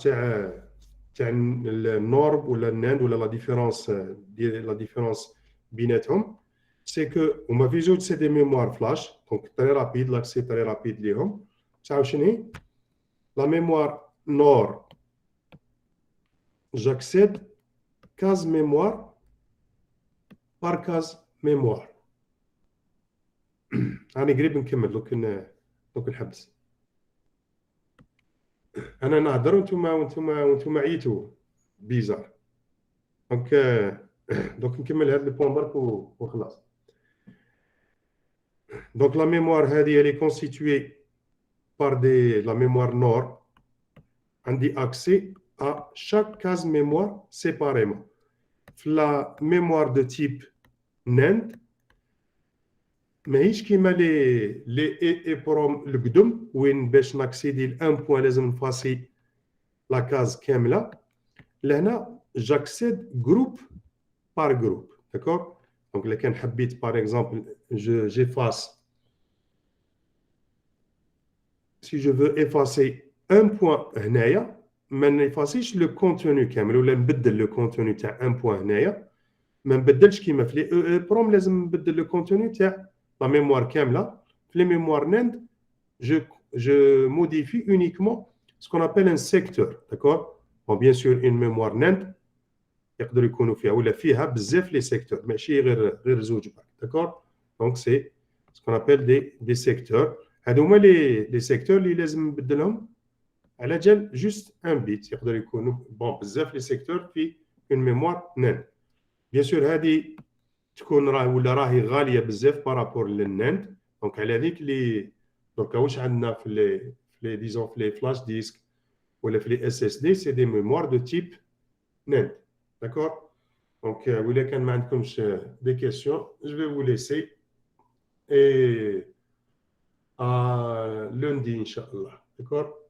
تاع النورب ولا الناند ولا لا ديفيرونس ديال لا ديفيرونس بيناتهم سي كو هما في زوج سي دي ميموار فلاش دونك تري رابيد لاكسي تري رابيد ليهم. تعرف شنو هي لا ميموار نور j'accède case mémoire par case mémoire. أنا قريب نكمل دوك نحبس. أنا نهضر وانتم عييتوا بيزار. دونك نكمل هاد البوان برك وخلاص. دونك لا ميموار هذه اللي كونستيتوي par la mémoire NOR عندي accès à chaque case mémoire séparément. La mémoire de type NAND ماهيش كيما لي EEPROM القدم وين باش ناكسيدي لان بوان لازم نفاسي لا كاز كامله. لهنا j'accède groupe par groupe. d'accord donc الا كان حبيت par exemple j'efface si je veux effacer un point هنايا ما نفاصيش لو كونتوني كامل ولا نبدل لو كونتوني تاع ان بوين هنايا ما نبدلش كيما في لي بروم لازم نبدل لو كونتوني تاع لا ميموار كامله في لي ميموار ناند je modifie uniquement ce qu'on appelle un secteur d'accord bon bien sûr une mémoire NAND يقدر يكونوا فيها ولا فيها بزاف لي سيكتور ماشي غير زوج برك d'accord donc c'est ce qu'on appelle des secteurs هادو هما لي سيكتور اللي لازم نبدلهم على جال جوست ان بيت يقدر يكونوا بون بزاف لي سيكتور في اون ميموار ناند بيان سور هذه تكون راهي غاليه بزاف بارابور للناند دونك على هذيك اللي دونك واش عندنا في لي ديزون في لي فلاش ديسك ولا في لي اس اس دي سي دي ميموار دو تيب ناند داكور دونك ولا كان ما عندكمش دي كيسيون جو في vous laisser et à lundi ان شاء الله داكور